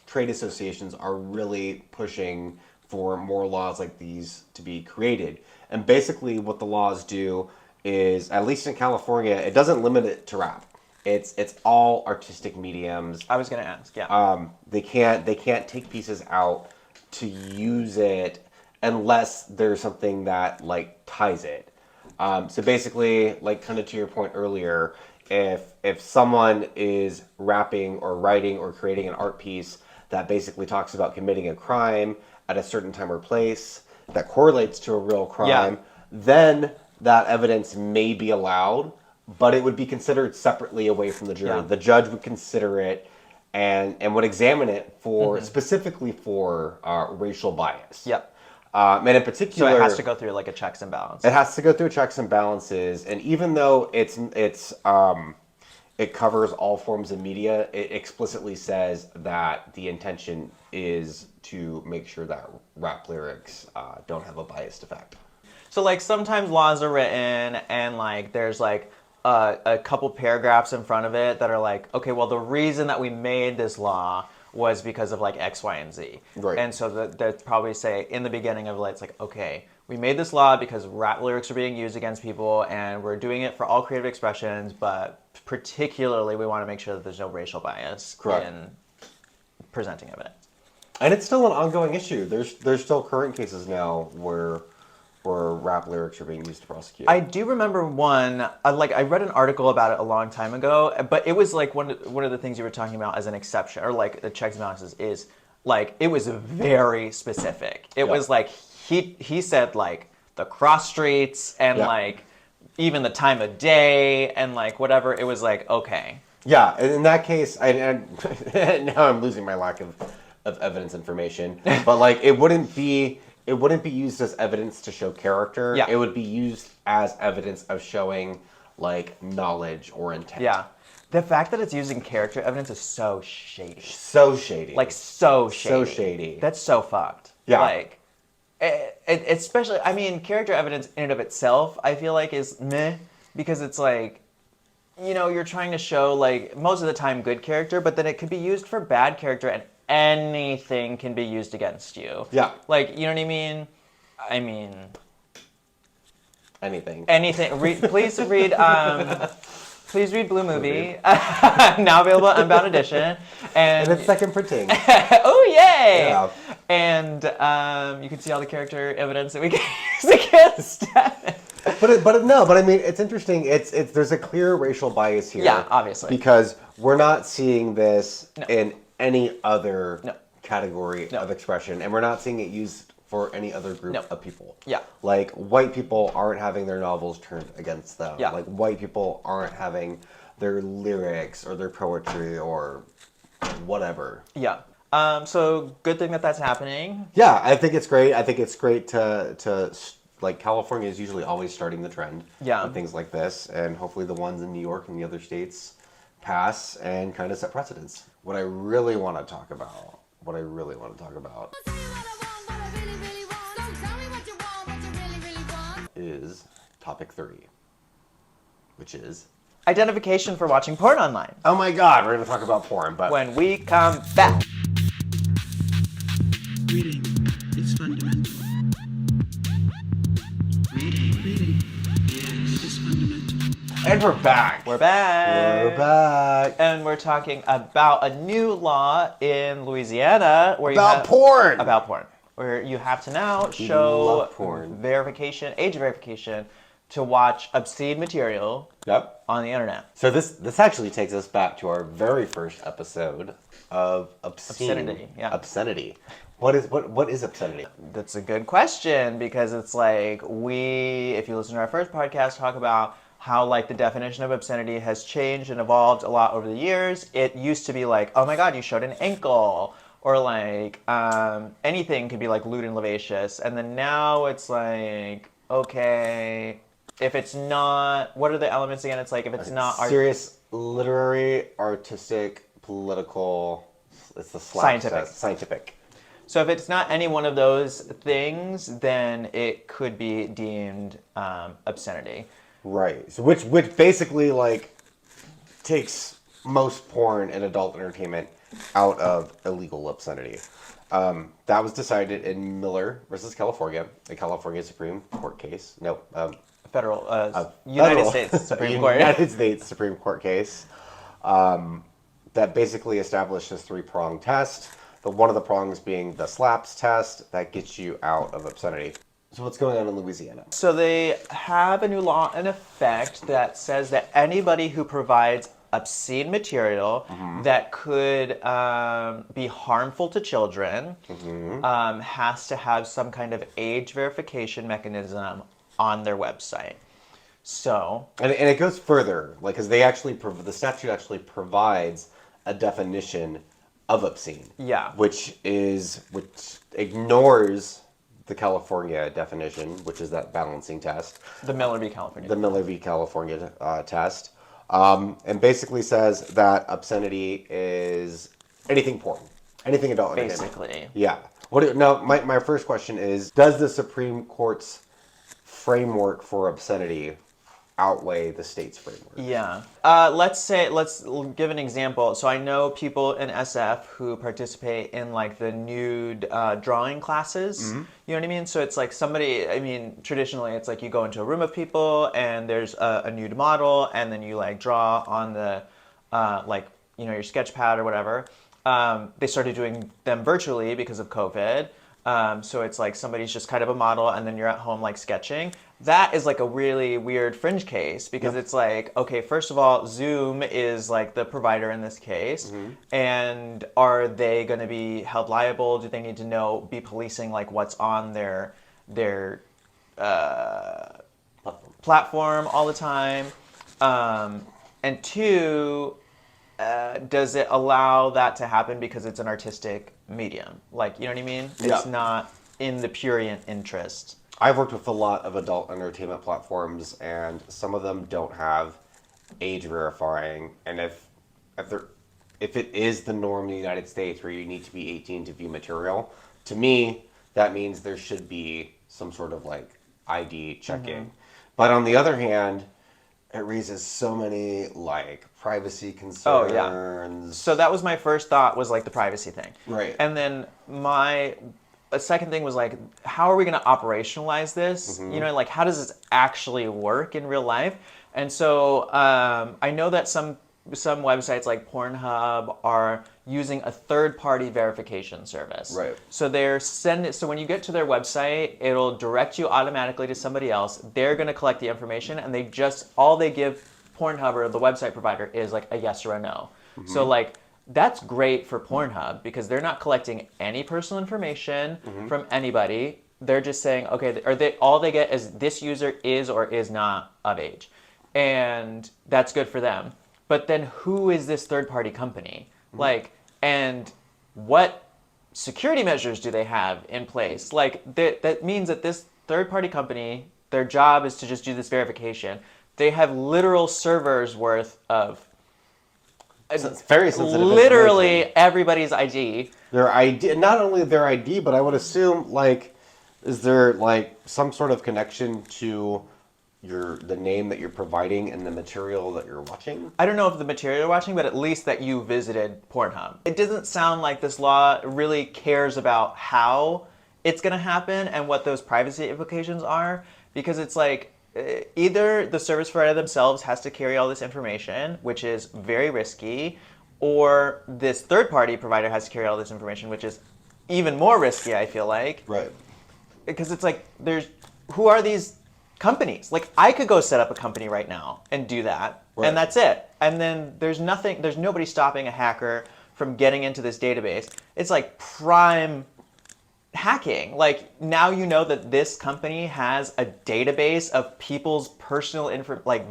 trade associations are really pushing for more laws like these to be created. And basically what the laws do is, at least in California, it doesn't limit it to rap. It's all artistic mediums. I was going to ask, yeah. They can't take pieces out to use it unless there's something that like ties it. So basically, like kind of to your point earlier, if someone is rapping or writing or creating an art piece that basically talks about committing a crime at a certain time or place that correlates to a real crime, then that evidence may be allowed, but it would be considered separately away from the jury. Yeah. The judge would consider it and would examine it for specifically for racial bias. Yep. And in particular, So it has to go through like a checks and balance. it has to go through checks and balances, and even though it covers all forms of media, it explicitly says that the intention is to make sure that rap lyrics don't have a biased effect. So like sometimes laws are written and like there's like a couple paragraphs in front of it that are like, okay, well the reason that we made this law was because of like X, Y, and Z. Right. And so they'd probably say in the beginning of it, it's like, okay, we made this law because rap lyrics are being used against people and we're doing it for all creative expressions, but particularly we want to make sure that there's no racial bias in presenting evidence. And it's still an ongoing issue. There's still current cases now where rap lyrics are being used to prosecute. I do remember one, I read an article about it a long time ago, but it was like one of the things you were talking about as an exception, or like the checks and balances is, like, it was very specific. It was like, he said like the cross streets and like even the time of day and like whatever, it was like, okay. Yeah, in that case, now I'm losing my lack of evidence information, but like it wouldn't be used as evidence to show character. Yeah. It would be used as evidence of showing like knowledge or intent. Yeah. The fact that it's using character evidence is so shady. So shady. Like so shady. So shady. That's so fucked. Yeah. Like, especially, I mean, character evidence in and of itself, I feel like is meh, because it's like, you know, you're trying to show like most of the time good character, but then it could be used for bad character and anything can be used against you. Yeah. Like, you know what I mean? I mean, Anything. please read Blue Movie. Now available Unbound edition. And it's second printing. Oh, yay! Yeah. And you can see all the character evidence that we can use against Devin. But I mean, it's interesting. It's there's a clear racial bias here. Yeah, obviously. Because we're not seeing this in any other No. category No. of expression, and we're not seeing it used for any other group No. of people. Yeah. Like, white people aren't having their novels turned against them. Yeah. Like, white people aren't having their lyrics or their poetry or whatever. Yeah. So good thing that that's happening. Yeah, I think it's great. I think it's great to like, California is usually always starting the trend. Yeah. With things like this, and hopefully the ones in New York and the other states pass and kind of set precedents. What I really want to talk about is topic 3, which is Identification for watching porn online. oh my god, we're going to talk about porn, but When we come back. Reading is fundamental. Reading is fundamental. and we're back. We're back. We're back. And we're talking about a new law in Louisiana where About porn. About porn. Where you have to now love show porn. verification, age verification, to watch obscene material Yep. on the internet. So this actually takes us back to our very first episode of Obscenity, yeah. Obscenity. What is obscenity? That's a good question because it's like if you listen to our first podcast, talk about how like the definition of obscenity has changed and evolved a lot over the years. It used to be like, oh my god, you showed an ankle, or like anything could be like lewd and lascivious, and then now it's like, okay, if it's not, what are the elements again? It's like if it's not Serious, literary, artistic, political. It's the scientific. So if it's not any one of those things, then it could be deemed obscenity. Right. So which basically like takes most porn and adult entertainment out of illegal obscenity. That was decided in Miller versus California, a California Supreme Court case. No, United States Supreme Court. United States Supreme Court case that basically established this 3-pronged test. One of the prongs being the slaps test that gets you out of obscenity. So what's going on in Louisiana? So they have a new law in effect that says that anybody who provides obscene material that could be harmful to children has to have some kind of age verification mechanism on their website. So, and it goes further, like, because they actually the statute actually provides a definition of obscene. Yeah. Which ignores the California definition, which is that balancing test. the Miller v. California. The Miller v. California test. And basically says that obscenity is anything porn, anything adult entertainment. Basically. Yeah. Now, my first question is, does the Supreme Court's framework for obscenity outweigh the state's framework? Yeah. Let's give an example. So I know people in SF who participate in like the nude drawing classes. You know what I mean? So it's like traditionally it's like you go into a room of people and there's a nude model and then you like draw on the, your sketch pad or whatever. They started doing them virtually because of COVID. So it's like somebody's just kind of a model and then you're at home like sketching. That is like a really weird fringe case because it's like, okay, first of all, Zoom is like the provider in this case. And are they going to be held liable? Do they need to be policing like what's on their platform all the time? And two, does it allow that to happen because it's an artistic medium? Like, you know what I mean? Yeah. It's not in the prurient interest. I've worked with a lot of adult entertainment platforms, and some of them don't have age verifying. And if it is the norm in the United States where you need to be 18 to view material, to me, that means there should be some sort of like ID checking. But on the other hand, it raises so many like privacy concerns. Oh, yeah. So that was my first thought, was like the privacy thing. Right. And then a second thing was like, how are we going to operationalize this? You know, like how does this actually work in real life? And so I know that some websites like Pornhub are using a third-party verification service. Right. So so when you get to their website, it'll direct you automatically to somebody else. They're going to collect the information, and all they give Pornhub or the website provider is like a yes or a no. So like that's great for Pornhub because they're not collecting any personal information from anybody. They're just saying, okay, all they get is this user is or is not of age. And that's good for them. But then who is this third-party company? Like, and what security measures do they have in place? Like, that means that this third-party company, their job is to just do this verification. They have literal servers worth of It's very sensitive literally information. everybody's ID. Their ID, not only their ID, but I would assume, like, is there, like, some sort of connection to the name that you're providing and the material that you're watching? I don't know if the material you're watching, but at least that you visited Pornhub. It doesn't sound like this law really cares about how it's going to happen and what those privacy implications are, because it's like either the service provider themselves has to carry all this information, which is very risky, or this third-party provider has to carry all this information, which is even more risky, I feel like. Right. Because it's like, who are these companies? Like, I could go set up a company right now and do that, Right. and that's it. And then there's nobody stopping a hacker from getting into this database. It's like prime hacking. Like, now you know that this company has a database of people's personal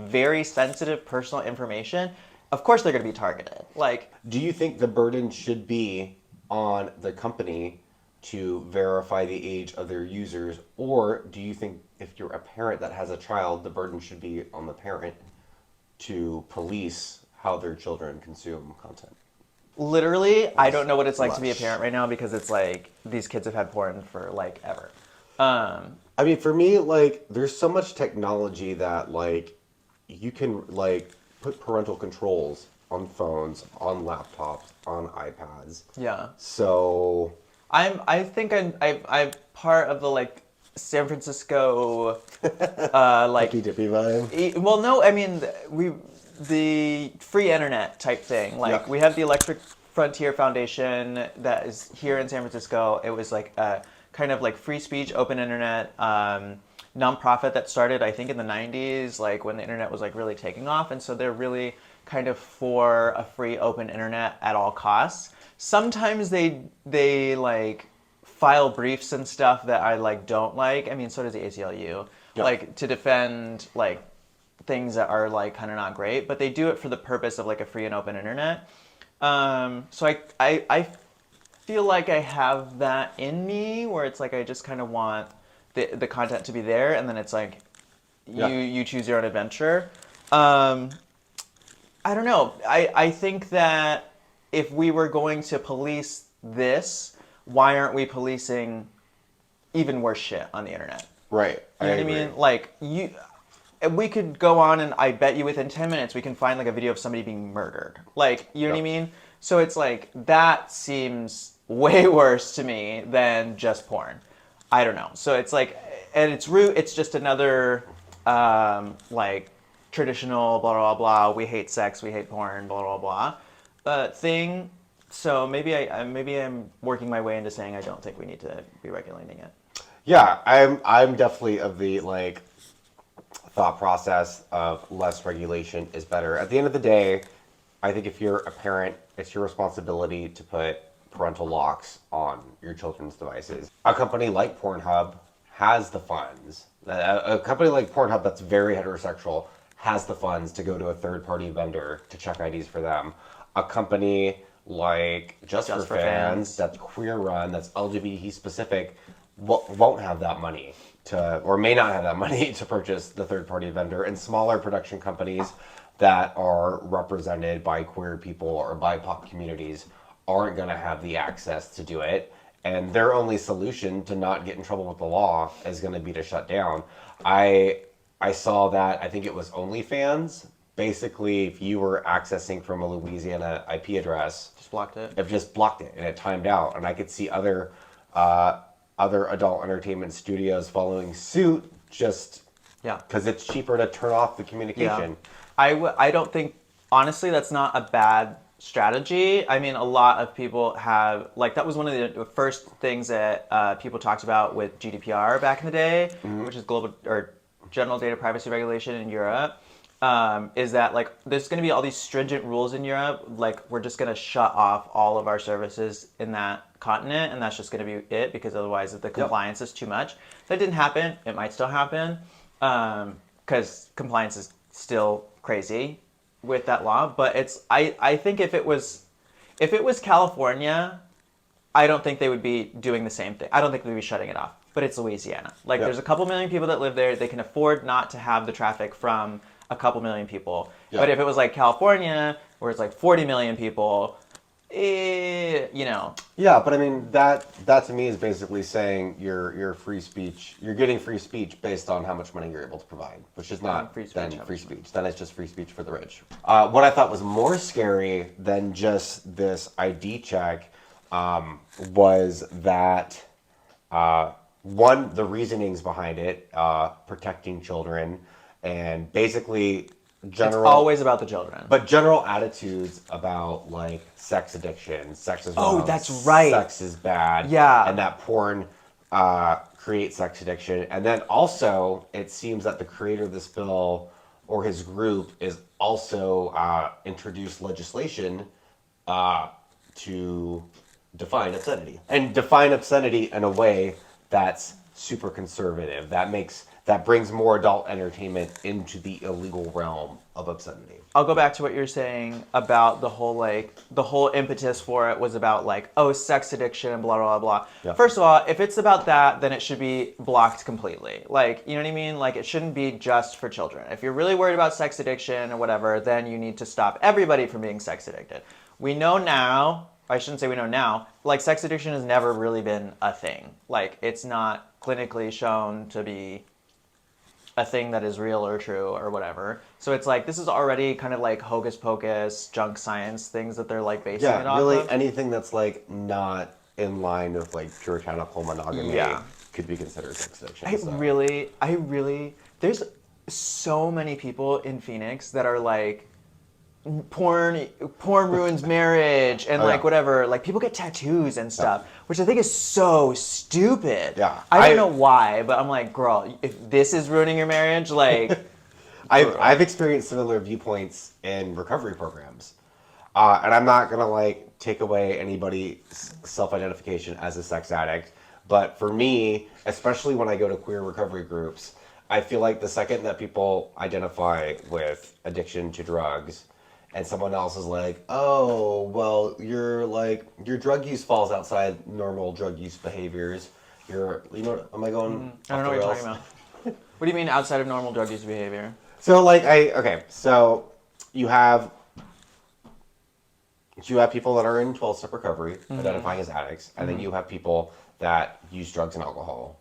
very sensitive personal information. Of course they're going to be targeted. Like, Do you think the burden should be on the company to verify the age of their users, or do you think if you're a parent that has a child, the burden should be on the parent to police how their children consume content? literally, I don't know what it's like to be a parent right now because it's like these kids have had porn for like ever. I mean, for me, like, there's so much technology that, like, you can, like, put parental controls on phones, on laptops, on iPads. Yeah. So I think I'm part of the like San Francisco like hippy dippy vibe. well, no, I mean the free internet type thing. Like, we have the Electric Frontier Foundation that is here in San Francisco. It was like a kind of like free speech, open internet nonprofit that started, I think, in the 90s, like when the internet was like really taking off. And so they're really kind of for a free open internet at all costs. Sometimes they like file briefs and stuff that I like don't like. I mean, so does the ACLU, like to defend like things that are like kind of not great, but they do it for the purpose of like a free and open internet. So I feel like I have that in me where it's like I just kind of want the content to be there, and then it's like you choose your own adventure. I don't know. I think that if we were going to police this, why aren't we policing even worse shit on the internet? Right. You know what I mean? Like, we could go on and I bet you within 10 minutes we can find like a video of somebody being murdered. Like, you know what I mean? So it's like, that seems way worse to me than just porn. I don't know. So it's like, at its root, it's just another like traditional blah, blah, blah, we hate sex, we hate porn, blah, blah, blah thing. So maybe I'm working my way into saying I don't think we need to be regulating it. Yeah, I'm definitely of the like thought process of less regulation is better. At the end of the day, I think if you're a parent, it's your responsibility to put parental locks on your children's devices. A company like Pornhub has the funds. A company like Pornhub that's very heterosexual has the funds to go to a third-party vendor to check IDs for them. A company like Just for Fans, that's queer-run, that's LGBT-specific, won't have that money or may not have that money to purchase the third-party vendor. And smaller production companies that are represented by queer people or BIPOC communities aren't going to have the access to do it. And their only solution to not get in trouble with the law is going to be to shut down. I saw that, I think it was OnlyFans. Basically, if you were accessing from a Louisiana IP address, Just blocked it. it just blocked it and it timed out. And I could see other other adult entertainment studios following suit just because it's cheaper to turn off the communication. I don't think, honestly, that's not a bad strategy. I mean, a lot of people have, like, that was one of the first things that people talked about with GDPR back in the day, which is global or general data privacy regulation in Europe. Is that, like, there's going to be all these stringent rules in Europe, like, we're just going to shut off all of our services in that continent, and that's just going to be it, because otherwise the compliance is too much. That didn't happen. It might still happen, because compliance is still crazy with that law. But it's, I think if it was California, I don't think they would be doing the same thing. I don't think they'd be shutting it off. But it's Louisiana. Like, there's a couple million people that live there. They can afford not to have the traffic from a couple million people. But if it was like California, where it's like 40 million people, you know. Yeah, but I mean, that to me is basically saying you're free speech. You're getting free speech based on how much money you're able to provide, which is not free speech. Then it's just free speech for the rich. What I thought was more scary than just this ID check was that, one, the reasonings behind it, protecting children, and basically general... It's always about the children. But general attitudes about, like, sex addiction, sex is wrong. Oh, that's right. Sex is bad. Yeah. And that porn creates sex addiction. And then also, it seems that the creator of this bill, or his group, is also introduced legislation to define obscenity. And define obscenity in a way that's super conservative. That brings more adult entertainment into the illegal realm of obscenity. I'll go back to what you're saying about the whole impetus for it was about, like, oh, sex addiction and blah, blah, blah. Yeah. First of all, if it's about that, then it should be blocked completely. Like, you know what I mean? Like, it shouldn't be just for children. If you're really worried about sex addiction or whatever, then you need to stop everybody from being sex addicted. We know now, I shouldn't say we know now, like, sex addiction has never really been a thing. Like, it's not clinically shown to be a thing that is real or true or whatever. So it's like, this is already kind of like hocus pocus, junk science things that they're, like, basing it off really of. anything that's, like, not in line with, like, puritanical monogamy could be considered sex addiction. I really, there's so many people in Phoenix that are like, porn ruins marriage and whatever. Like, people get tattoos and stuff, which I think is so stupid. Yeah. I don't know why, but I'm like, girl, if this is ruining your marriage, like... I've experienced similar viewpoints in recovery programs. And I'm not going to, like, take away anybody's self-identification as a sex addict. But for me, especially when I go to queer recovery groups, I feel like the second that people identify with addiction to drugs, and someone else is like, oh, well, your drug use falls outside normal drug use behaviors. You know, am I going? I don't know what you're talking about. What do you mean outside of normal drug use behavior? So, like, so you have people that are in 12-step recovery, identifying as addicts, and then you have people that use drugs and alcohol,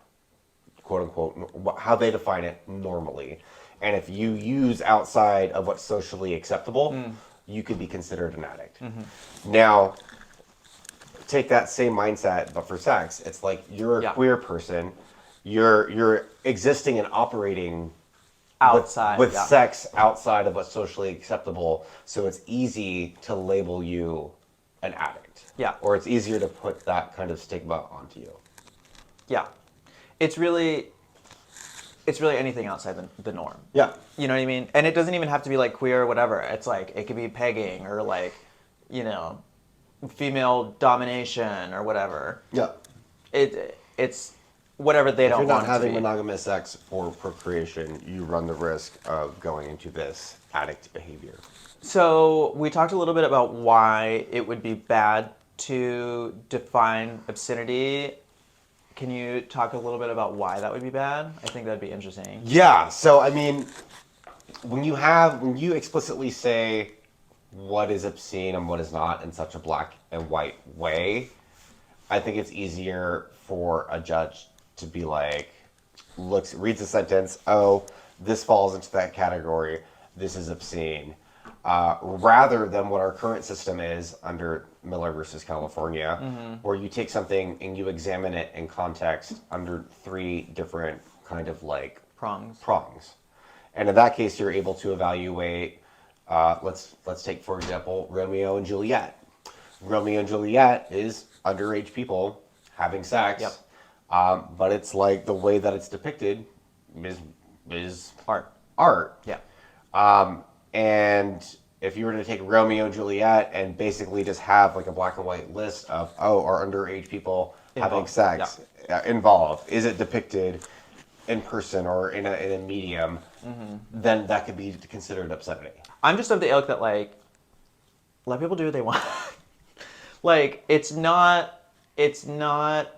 quote unquote, how they define it normally. And if you use outside of what's socially acceptable, you could be considered an addict. Now, take that same mindset, but for sex. It's like, you're a queer person. You're existing and operating outside with sex outside of what's socially acceptable. So it's easy to label you an addict. Yeah. Or it's easier to put that kind of stigma onto you. Yeah. It's really anything outside the norm. Yeah. You know what I mean? And it doesn't even have to be, like, queer or whatever. It's like, it could be pegging or, like, you know, female domination or whatever. Yeah. It's whatever they don't want it to be. If you're not having monogamous sex for procreation, you run the risk of going into this addict behavior. So we talked a little bit about why it would be bad to define obscenity. Can you talk a little bit about why that would be bad? I think that'd be interesting. Yeah. So, I mean, when you explicitly say what is obscene and what is not in such a black and white way, I think it's easier for a judge to be like, reads a sentence, oh, this falls into that category, this is obscene. rather than what our current system is under Miller versus California, where you take something and you examine it in context under 3 different kind of like prongs. And in that case, you're able to evaluate, let's take, for example, Romeo and Juliet. Romeo and Juliet is underage people having sex, but it's like the way that it's depicted is art. Yeah. And if you were to take Romeo and Juliet and basically just have like a black and white list of, are underage people having sex involved? Is it depicted in person or in a medium? Then that could be considered obscenity. I'm just of the ilk that, like, let people do what they want. Like, it's not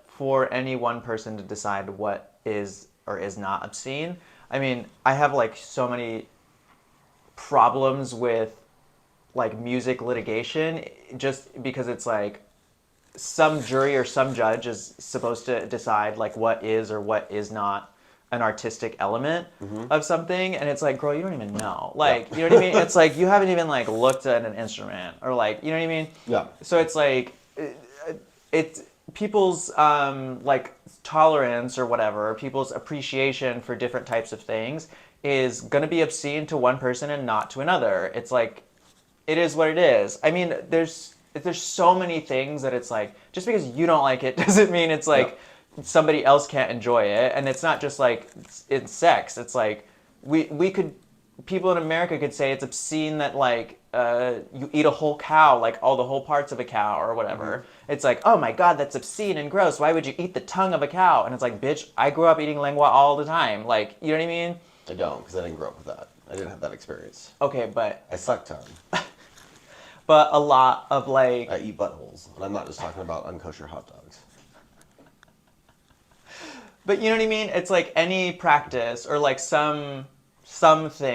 for any one person to decide what is or is not obscene. I mean, I have, like, so many problems with, like, music litigation just because it's, like, some jury or some judge is supposed to decide, like, what is or what is not an artistic element of something, and it's like, girl, you don't even know. Like, you know what I mean? It's like, you haven't even, like, looked at an instrument, or, like, you know what I mean? Yeah. So it's like, it's people's, like, tolerance or whatever, people's appreciation for different types of things is gonna be obscene to one person and not to another. It's like, it is what it is. I mean, there's so many things that it's like, just because you don't like it doesn't mean it's like, somebody else can't enjoy it. And it's not just like it's sex. It's like people in America could say it's obscene that, like, you eat a whole cow, like all the whole parts of a cow or whatever. It's like, oh my God, that's obscene and gross. Why would you eat the tongue of a cow? And it's like, bitch, I grew up eating lengua all the time. Like, you know what I mean? I don't, because I didn't grow up with that. I didn't have that experience. Okay, but I suck tongue. but a lot of, like, I eat buttholes, and I'm not just talking about unkosher hot dogs. but you know what I mean? It's like any practice or, like, something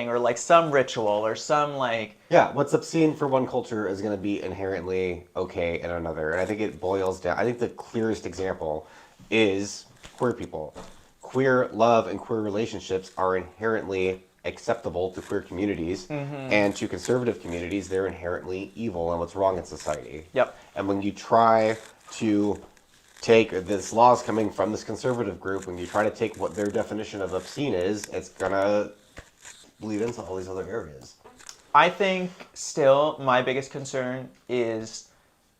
or, like, some ritual or some, like... Yeah, what's obscene for one culture is going to be inherently okay in another. And I think it boils down... I think the clearest example is queer people. Queer love and queer relationships are inherently acceptable to queer communities, and to conservative communities, they're inherently evil and what's wrong in society. Yep. And when you try to take this laws coming from this conservative group, when you try to take what their definition of obscene is, it's gonna bleed into all these other areas. I think still my biggest concern is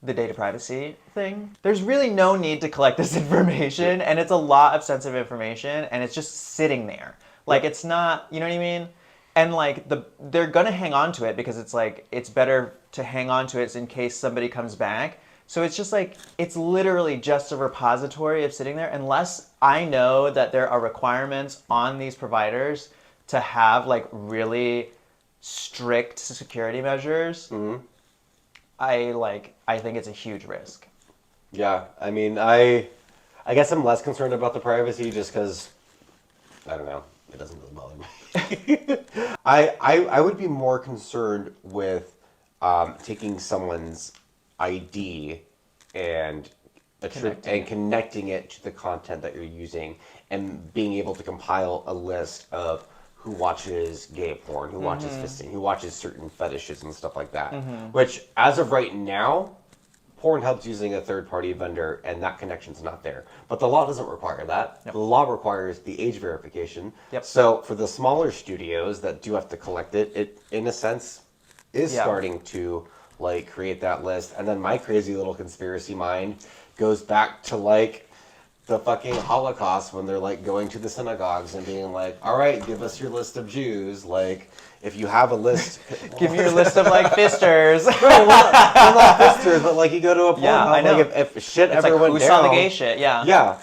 the data privacy thing. There's really no need to collect this information, and it's a lot of sensitive information, and it's just sitting there. Like, it's not, you know what I mean? And, like, they're gonna hang on to it because it's like, it's better to hang on to it in case somebody comes back. So it's just like, it's literally just a repository of sitting there, unless I know that there are requirements on these providers to have, like, really strict security measures. I think it's a huge risk. Yeah, I mean, I guess I'm less concerned about the privacy just because, I don't know, it doesn't really bother me. I would be more concerned with taking someone's ID and connecting it to the content that you're using, and being able to compile a list of who watches gay porn, who watches fisting, who watches certain fetishes and stuff like that. Which, as of right now, Pornhub's using a third-party vendor, and that connection's not there. But the law doesn't require that. The law requires the age verification. So for the smaller studios that do have to collect it, it, in a sense, is starting to, like, create that list. And then my crazy little conspiracy mind goes back to, like, the fucking Holocaust, when they're, like, going to the synagogues and being like, all right, give us your list of Jews. Like, if you have a list... Give me your list of, like, fisters. well, not fisters, but, like, you go to a porn hub, I know. like, if shit It's ever like, went who down... saw the gay shit? Yeah. Yeah,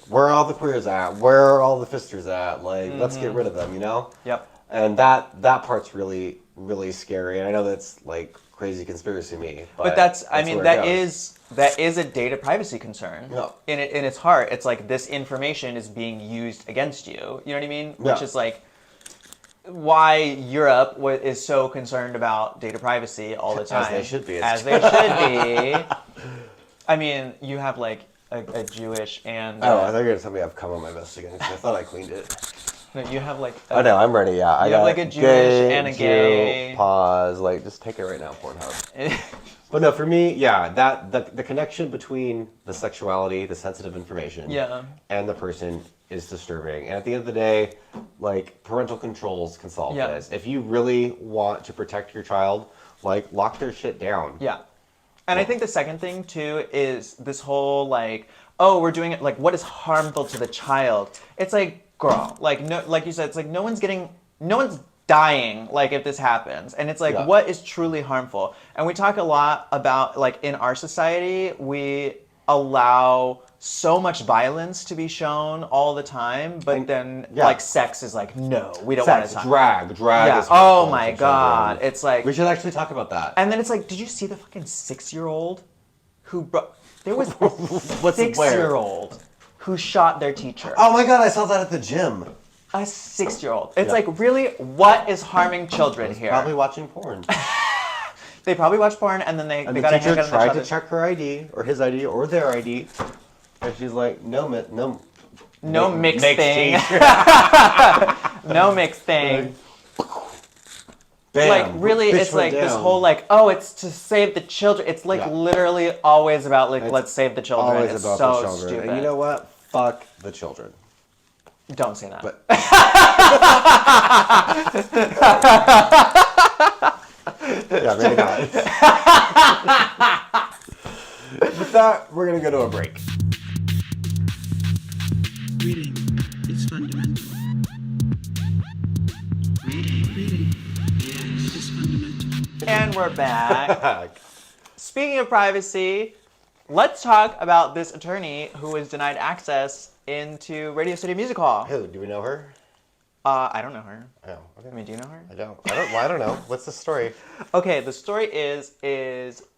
where are all the queers at? Where are all the fisters at? Like, let's get rid of them, you know? Yep. And that part's really, really scary. And I know that's, like, crazy conspiracy to me. But that's I mean, where that it goes. is a data privacy concern. Yeah. In its heart, it's like, this information is being used against you. You know what I mean? Yeah. Which is like why Europe is so concerned about data privacy all the time. As they should be. As they should be. I mean, you have, like, a Jewish and... Oh, I thought you were going to tell me I've cum on my vest again, 'cause I thought I cleaned it. No, you have like. Oh no, I'm ready. Yeah, I You have got like a Jewish gay, and a Jew, gay. pause. Like, just take it right now, Pornhub. But no, for me, yeah, that the connection between the sexuality, the sensitive information, Yeah. and the person is disturbing. And at the end of the day, like, parental controls can solve Yeah. this. If you really want to protect your child, like, lock their shit down. Yeah. And I think the second thing too is this whole like, oh, we're doing it like what is harmful to the child? It's like, girl, like no, like you said, it's like no one's dying like if this happens. And it's like Yeah. what is truly harmful? And we talk a lot about like in our society, we allow so much violence to be shown all the time, but then yeah. like sex is like, no, we don't want Sex, to talk. drag Yeah. is Oh harmful my to God. children. It's like We should actually talk about that. and then it's like, did you see the fucking 6-year-old who there was a What's where? 6-year-old who shot their teacher. Oh my God, I saw that at the gym. A 6-year-old. It's Yeah. like, really, what is harming children here? Probably watching porn. They probably watch porn and then they And the got a teacher handgun on tried the to child. check her ID, or his ID, or their ID, and she's like, no mixed thing. teacher. No mixed thing. Bam, Like, really, bitch it's went like this down. whole like, oh, it's to save the children. It's like Yeah. literally always about like, It's let's save the children. Always It's about so the children. stupid. And you know what? Fuck the children. Don't say that. But yeah, maybe not. With that, we're gonna go to a break. Reading is fundamental. Reading is fundamental. And we're back. Speaking of privacy, let's talk about this attorney who was denied access into Radio City Music Hall. Who? Do we know her? I don't know her. Oh, okay. I mean, do you know her? I don't. Well, I don't know. What's the story? Okay, the story is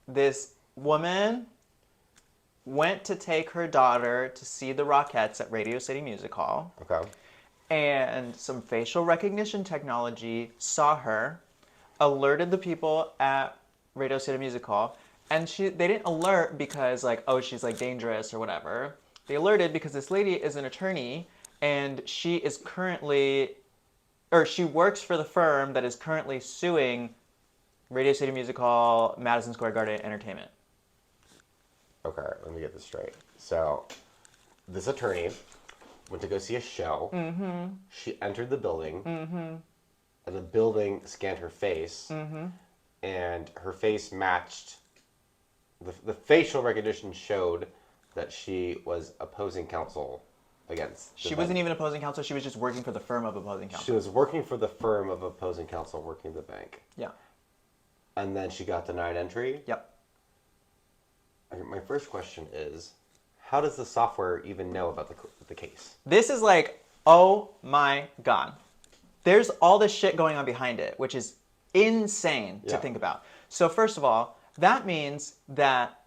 this woman went to take her daughter to see the Rockettes at Radio City Music Hall, Okay. and some facial recognition technology saw her, alerted the people at Radio City Music Hall, and they didn't alert because like, oh, she's like dangerous or whatever. They alerted because this lady is an attorney and she works for the firm that is currently suing Radio City Music Hall, Madison Square Garden Entertainment. Okay, let me get this straight. So, this attorney went to go see a show. Mm-hmm. She entered the building. Mm-hmm. And the building scanned her face. Mm-hmm. And her face matched. The facial recognition showed that she was opposing counsel against. She wasn't even opposing counsel. She was just working for the firm of opposing counsel. She was working for the firm of opposing counsel, working the bank. Yeah. And then she got denied entry. Yep. My first question is, how does the software even know about the case? This is like, oh my God. There's all this shit going on behind it, which is insane to Yeah. think about. So first of all, that means that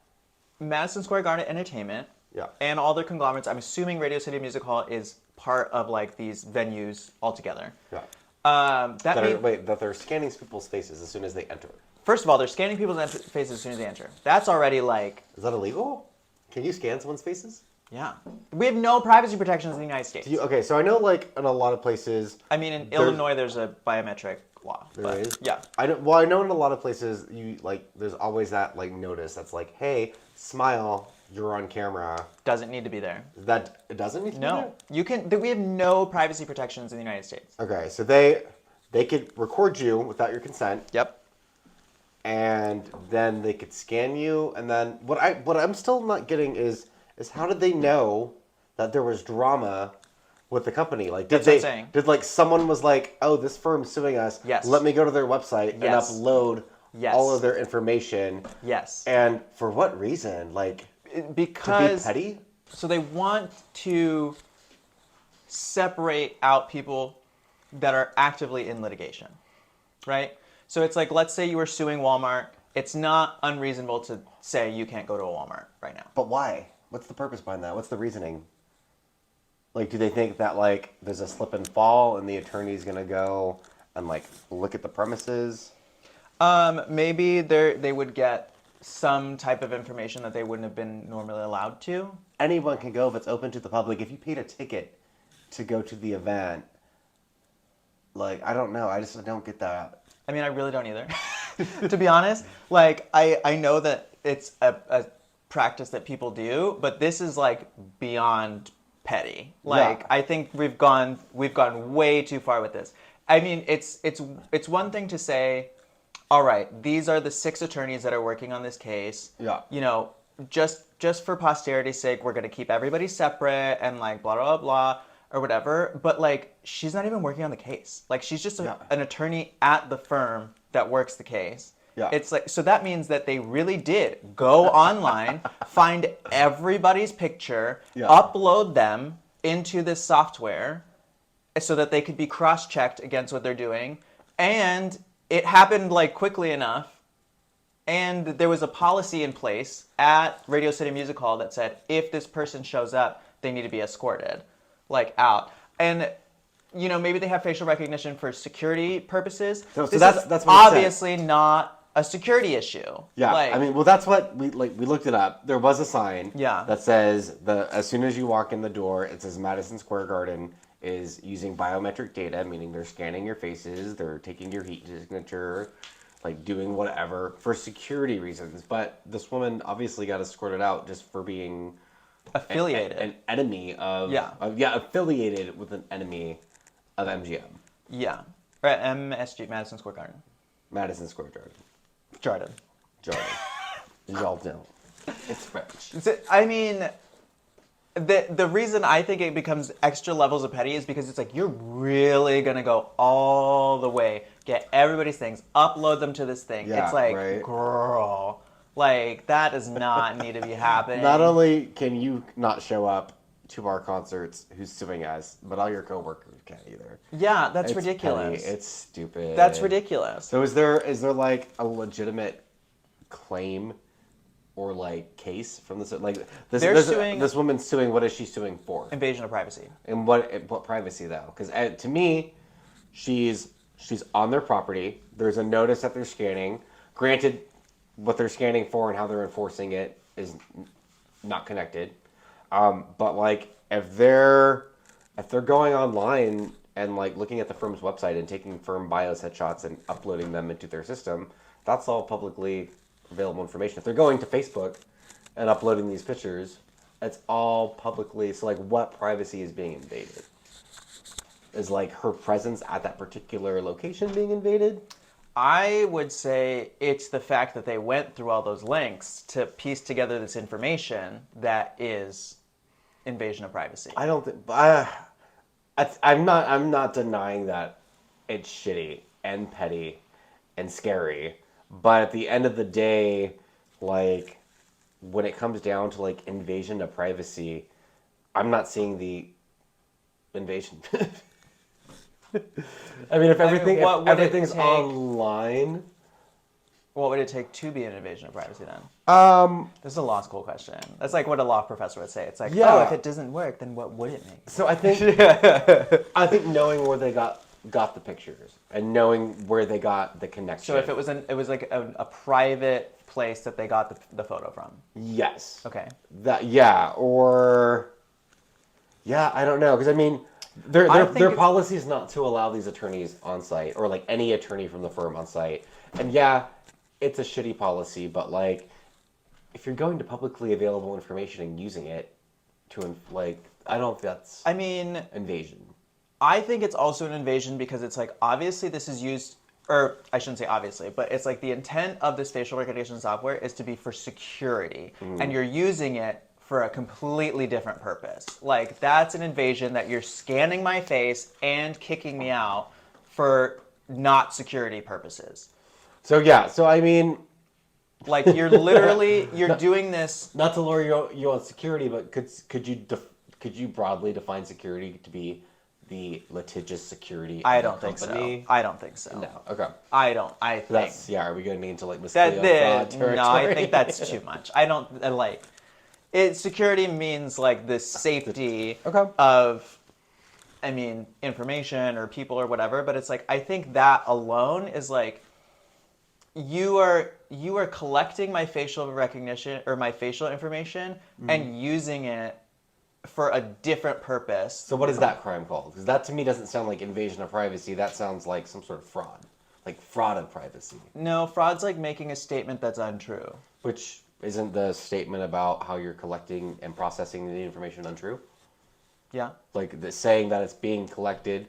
Madison Square Garden Entertainment Yeah. and all their conglomerates, I'm assuming Radio City Music Hall is part of like these venues altogether. Yeah. That they're scanning people's faces as soon as they enter. First of all, they're scanning people's faces as soon as they enter. That's already like, Is that illegal? Can you scan someone's faces? yeah. We have no privacy protections in the United States. Okay, so I know like in a lot of places. I mean, in Illinois, there's a biometric law. There but, is? Yeah. I know in a lot of places there's always that like notice that's like, hey, smile, you're on camera. Doesn't need to be there. That it doesn't need to be No. You can. We have no privacy protections in the United States. there? Okay, so they could record you without your consent. Yep. And then they could scan you, and then what I'm still not getting is how did they know that there was drama with the company? Like, That's what I'm saying. did like someone was like, oh, this firm's suing us. Yes. Let me go to their website Yes. and upload Yes. all of their information. Yes. And for what reason? Like, to be Because petty? so they want to separate out people that are actively in litigation, right? So it's like, let's say you were suing Walmart. It's not unreasonable to say you can't go to a Walmart right now. But why? What's the purpose behind that? What's the reasoning? Like, do they think that like there's a slip and fall, and the attorney's gonna go and like look at the premises? Maybe they would get some type of information that they wouldn't have been normally allowed to. Anyone can go if it's open to the public. If you paid a ticket to go to the event, Like, I don't know. I don't get that. I mean, I really don't either. To be honest, like I know that it's a practice that people do, but this is like beyond petty. Like I think we've gone way too far with this. I mean, it's one thing to say, all right, these are the 6 attorneys that are working on this case. Yeah. You know, just for posterity's sake, we're gonna keep everybody separate and like blah blah blah or whatever. But like, she's not even working on the case. Like, she's just an attorney at the firm that works the case. Yeah. It's like, so that means that they really did go online, find everybody's picture, upload them into this software so that they could be cross-checked against what they're doing. And it happened like quickly enough. And there was a policy in place at Radio City Music Hall that said, if this person shows up, they need to be escorted, like, out. And, you know, maybe they have facial recognition for security purposes. So this that's is what obviously not a security issue. Yeah, like, I mean, well, that's what we looked it up. There was a sign that says as soon as you walk in the door, it says Madison Square Garden is using biometric data, meaning they're scanning your faces, they're taking your heat signature, like doing whatever for security reasons. But this woman obviously got escorted out just for being affiliated, an enemy of affiliated with an enemy of MGM. Yeah, right. MSG, Madison Square Garden. Madison Square Garden. Jordan. Y'all don't. It's French. I mean, the reason I think it becomes extra levels of petty is because it's like, you're really gonna go all the way, get everybody's things, upload them to this thing. Yeah, it's like, right. girl, like, that does not need to be happening. Not only can you not show up to our concerts, who's suing us, but all your coworkers can't either. Yeah, that's It's ridiculous. petty. It's stupid. That's ridiculous. So is there like a legitimate claim or like case from this? Like this woman's suing. What is she suing for? Invasion of privacy. And what privacy though? Because to me, she's on their property. There's a notice that they're scanning. Granted, what they're scanning for and how they're enforcing it is not connected. But like if they're going online and like looking at the firm's website and taking firm bios, headshots, and uploading them into their system, that's all publicly available information. If they're going to Facebook and uploading these pictures, it's all publicly. So like, what privacy is being invaded? Is like her presence at that particular location being invaded? I would say it's the fact that they went through all those links to piece together this information that is invasion of privacy. I don't think. I'm not denying that it's shitty and petty and scary, but at the end of the day, like when it comes down to like invasion of privacy, I'm not seeing the invasion. I mean, if everything's online, what would it take to be an invasion of privacy then? This is a law school question. That's like what a law professor would say. It's like, oh, if it doesn't work, then what would it make? So I think knowing where they got the pictures and knowing where they got the connection. So if it was like a private place that they got the photo from. Yes. Okay. I don't know, because I mean, their policy is not to allow these attorneys on site or like any attorney from the firm on site. And it's a shitty policy, but like, if you're going to publicly available information and using it to I don't think that's invasion. I think it's also an invasion because it's like, obviously this is used, or I shouldn't say obviously, but it's like the intent of this facial recognition software is to be for security, and you're using it for a completely different purpose. Like, that's an invasion that you're scanning my face and kicking me out for not security purposes. So I mean, like, you're literally doing this. Not to lure you on security, but could you broadly define security to be the litigious security? I don't think so. I don't think so. No. Okay. I think are we going into like Miss Cleo territory? No, I think that's too much. I don't like it. Security means like the safety of, information or people or whatever. But it's like, I think that alone is like, you are collecting my facial recognition or my facial information and using it for a different purpose. So what is that crime called? Because that to me doesn't sound like invasion of privacy. That sounds like some sort of fraud. Like fraud of privacy. No, fraud's like making a statement that's untrue. Which isn't the statement about how you're collecting and processing the information untrue? Yeah. Like the saying that it's being collected,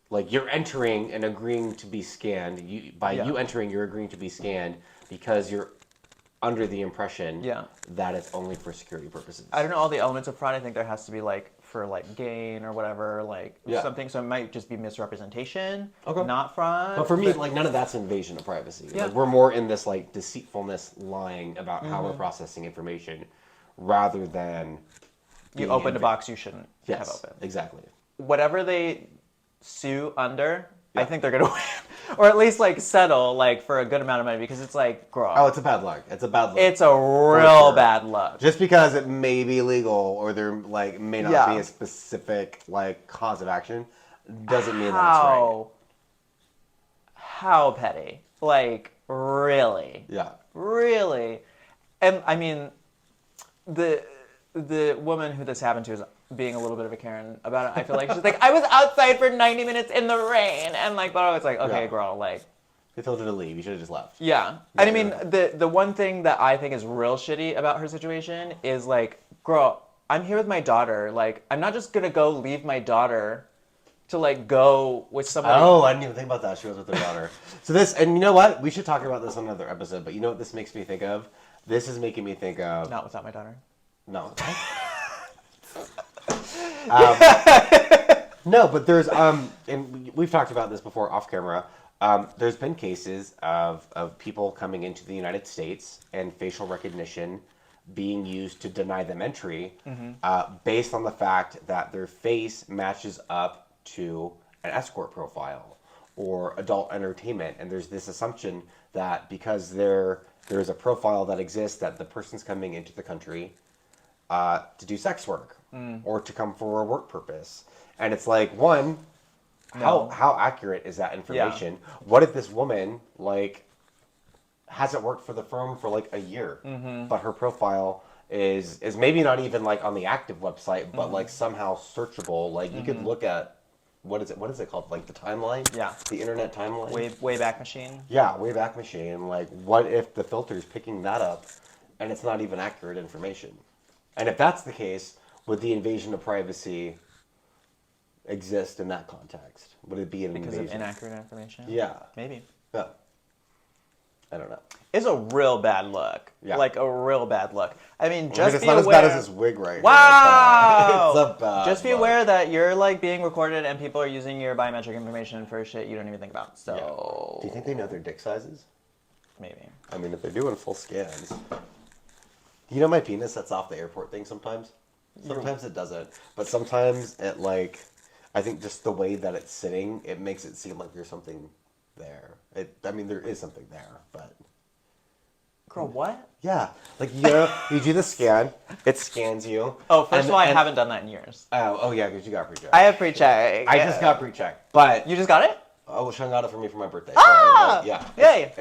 like you're entering and agreeing to be scanned. You entering, you're agreeing to be scanned because you're under the impression that it's only for security purposes. I don't know all the elements of fraud. I think there has to be like for like gain or whatever, like something. So it might just be misrepresentation, not fraud. But for me, like none of that's invasion of privacy. Yeah. Like we're more in this like deceitfulness, lying about how we're processing information, rather than you opened a box you shouldn't have opened. Exactly. Whatever they sue under, I think they're gonna win, or at least like settle like for a good amount of money because it's like, girl. Oh, it's a bad luck. It's a bad luck. It's a real bad luck. Just because it may be legal or there like may not be a specific like cause of action, doesn't mean that it's right. How petty? Like really? Yeah. Really? And I mean, the woman who this happened to is being a little bit of a Karen about it. I feel like she's like, I was outside for 90 minutes in the rain, and like, but it's like, okay, girl, like. They told you to leave. You should have just left. Yeah. And I mean, the one thing that I think is real shitty about her situation is like, girl, I'm here with my daughter. Like, I'm not just gonna go leave my daughter to like go with somebody. Oh, I didn't even think about that. She was with her daughter. So this, and you know what? We should talk about this on another episode. But you know what this makes me think of? This is making me think of. Not without my daughter. No. No, but there's and we've talked about this before off camera. There's been cases of people coming into the United States and facial recognition being used to deny them entry based on the fact that their face matches up to an escort profile or adult entertainment, and there's this assumption that because there is a profile that exists that the person's coming into the country to do sex work or to come for a work purpose. And it's like, one, how accurate is that information? Yeah. What if this woman, like, hasn't worked for the firm for, like, a year, but her profile is maybe not even, like, on the active website, but, like, somehow searchable. Like, you could look at, what is it called? Like, the timeline? Yeah. The internet timeline? Wayback Machine? Yeah, Wayback Machine. Like, what if the filter's picking that up and it's not even accurate information? And if that's the case, would the invasion of privacy exist in that context? Would it be an invasion? Because of inaccurate information? Yeah. Maybe. Yeah. I don't know. It's a real bad look. Yeah. Like a real bad look. I mean, just it's be not aware. as bad as this wig right wow! It's a bad just be look. aware that you're like being recorded and people are using your biometric information for shit you don't even think about. So. Yeah. Do you think they know their dick sizes? Maybe. I mean, if they're doing full scans. You know my penis sets off the airport thing sometimes? Sometimes it doesn't. But sometimes it, like, I think just the way that it's sitting, it makes it seem like there's something there. I mean, there is something there, but... Girl, what? Yeah. Like, you know, you do the scan, it scans you. Oh, first of all, I haven't done that in years. Oh yeah, because you got pre-check. I have pre-check. I just got pre-check, but... You just got it? Oh, Sean got it for me for my birthday. Ah! So, yeah. Yay!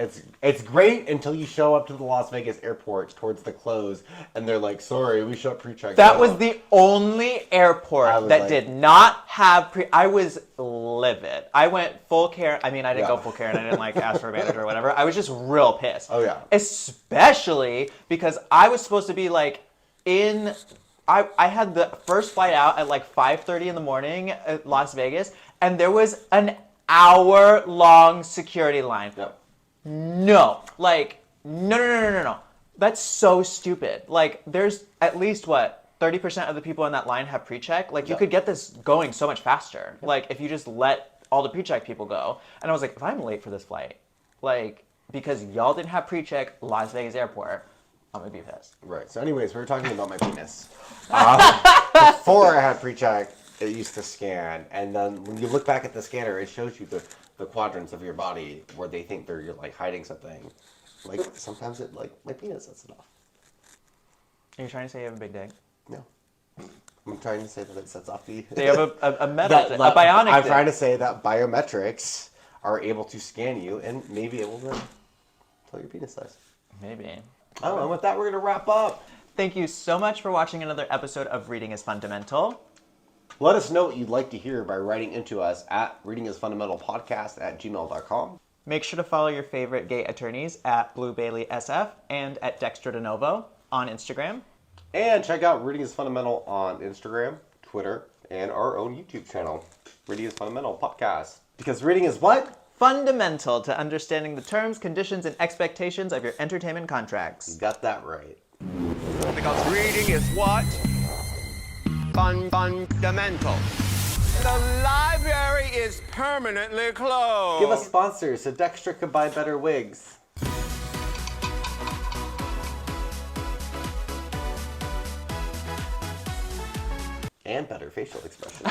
It's great until you show up to the Las Vegas airport towards the close, and they're like, sorry, we shut pre-check. That was the only airport that did not have I was livid. I went full Karen. I mean, I didn't go full Karen. I didn't like ask for a manager or whatever. I was just real pissed. Oh, yeah. Especially because I was supposed to be like I had the first flight out at like 5:30 in the morning at Las Vegas, and there was an hour-long security line. Yep. No. Like, no. That's so stupid. Like, there's at least, 30% of the people in that line have pre-check? Like, you could get this going so much faster. Like, if you just let all the pre-check people go. And I was like, if I'm late for this flight, like, because y'all didn't have pre-check Las Vegas airport, I'm going to be pissed. Right. So anyways, we were talking about my penis. Before I had pre-check, it used to scan, and then when you look back at the scanner, it shows you the quadrants of your body where they think you're like hiding something. Like sometimes it like my penis sets it off. Are you trying to say you have a big dick? No, I'm trying to say that it sets off the. They have a metal, a bionic. I'm trying to say that biometrics are able to scan you and maybe able to tell your penis size. Maybe. Oh, and with that, we're gonna wrap up. Thank you so much for watching another episode of Reading is Fundamental. Let us know what you'd like to hear by writing into us at readingisfundamentalpodcast@gmail.com. Make sure to follow your favorite gay attorneys at Blue Bailey SF and at Dexter DeNovo on Instagram. And check out Reading is Fundamental on Instagram, Twitter, and our own YouTube channel, Reading is Fundamental Podcast. Because reading is what? Fundamental to understanding the terms, conditions, and expectations of your entertainment contracts. You got that right. Because reading is what? Fundamental. The library is permanently closed. Give us sponsors so Dexter could buy better wigs. And better facial expressions.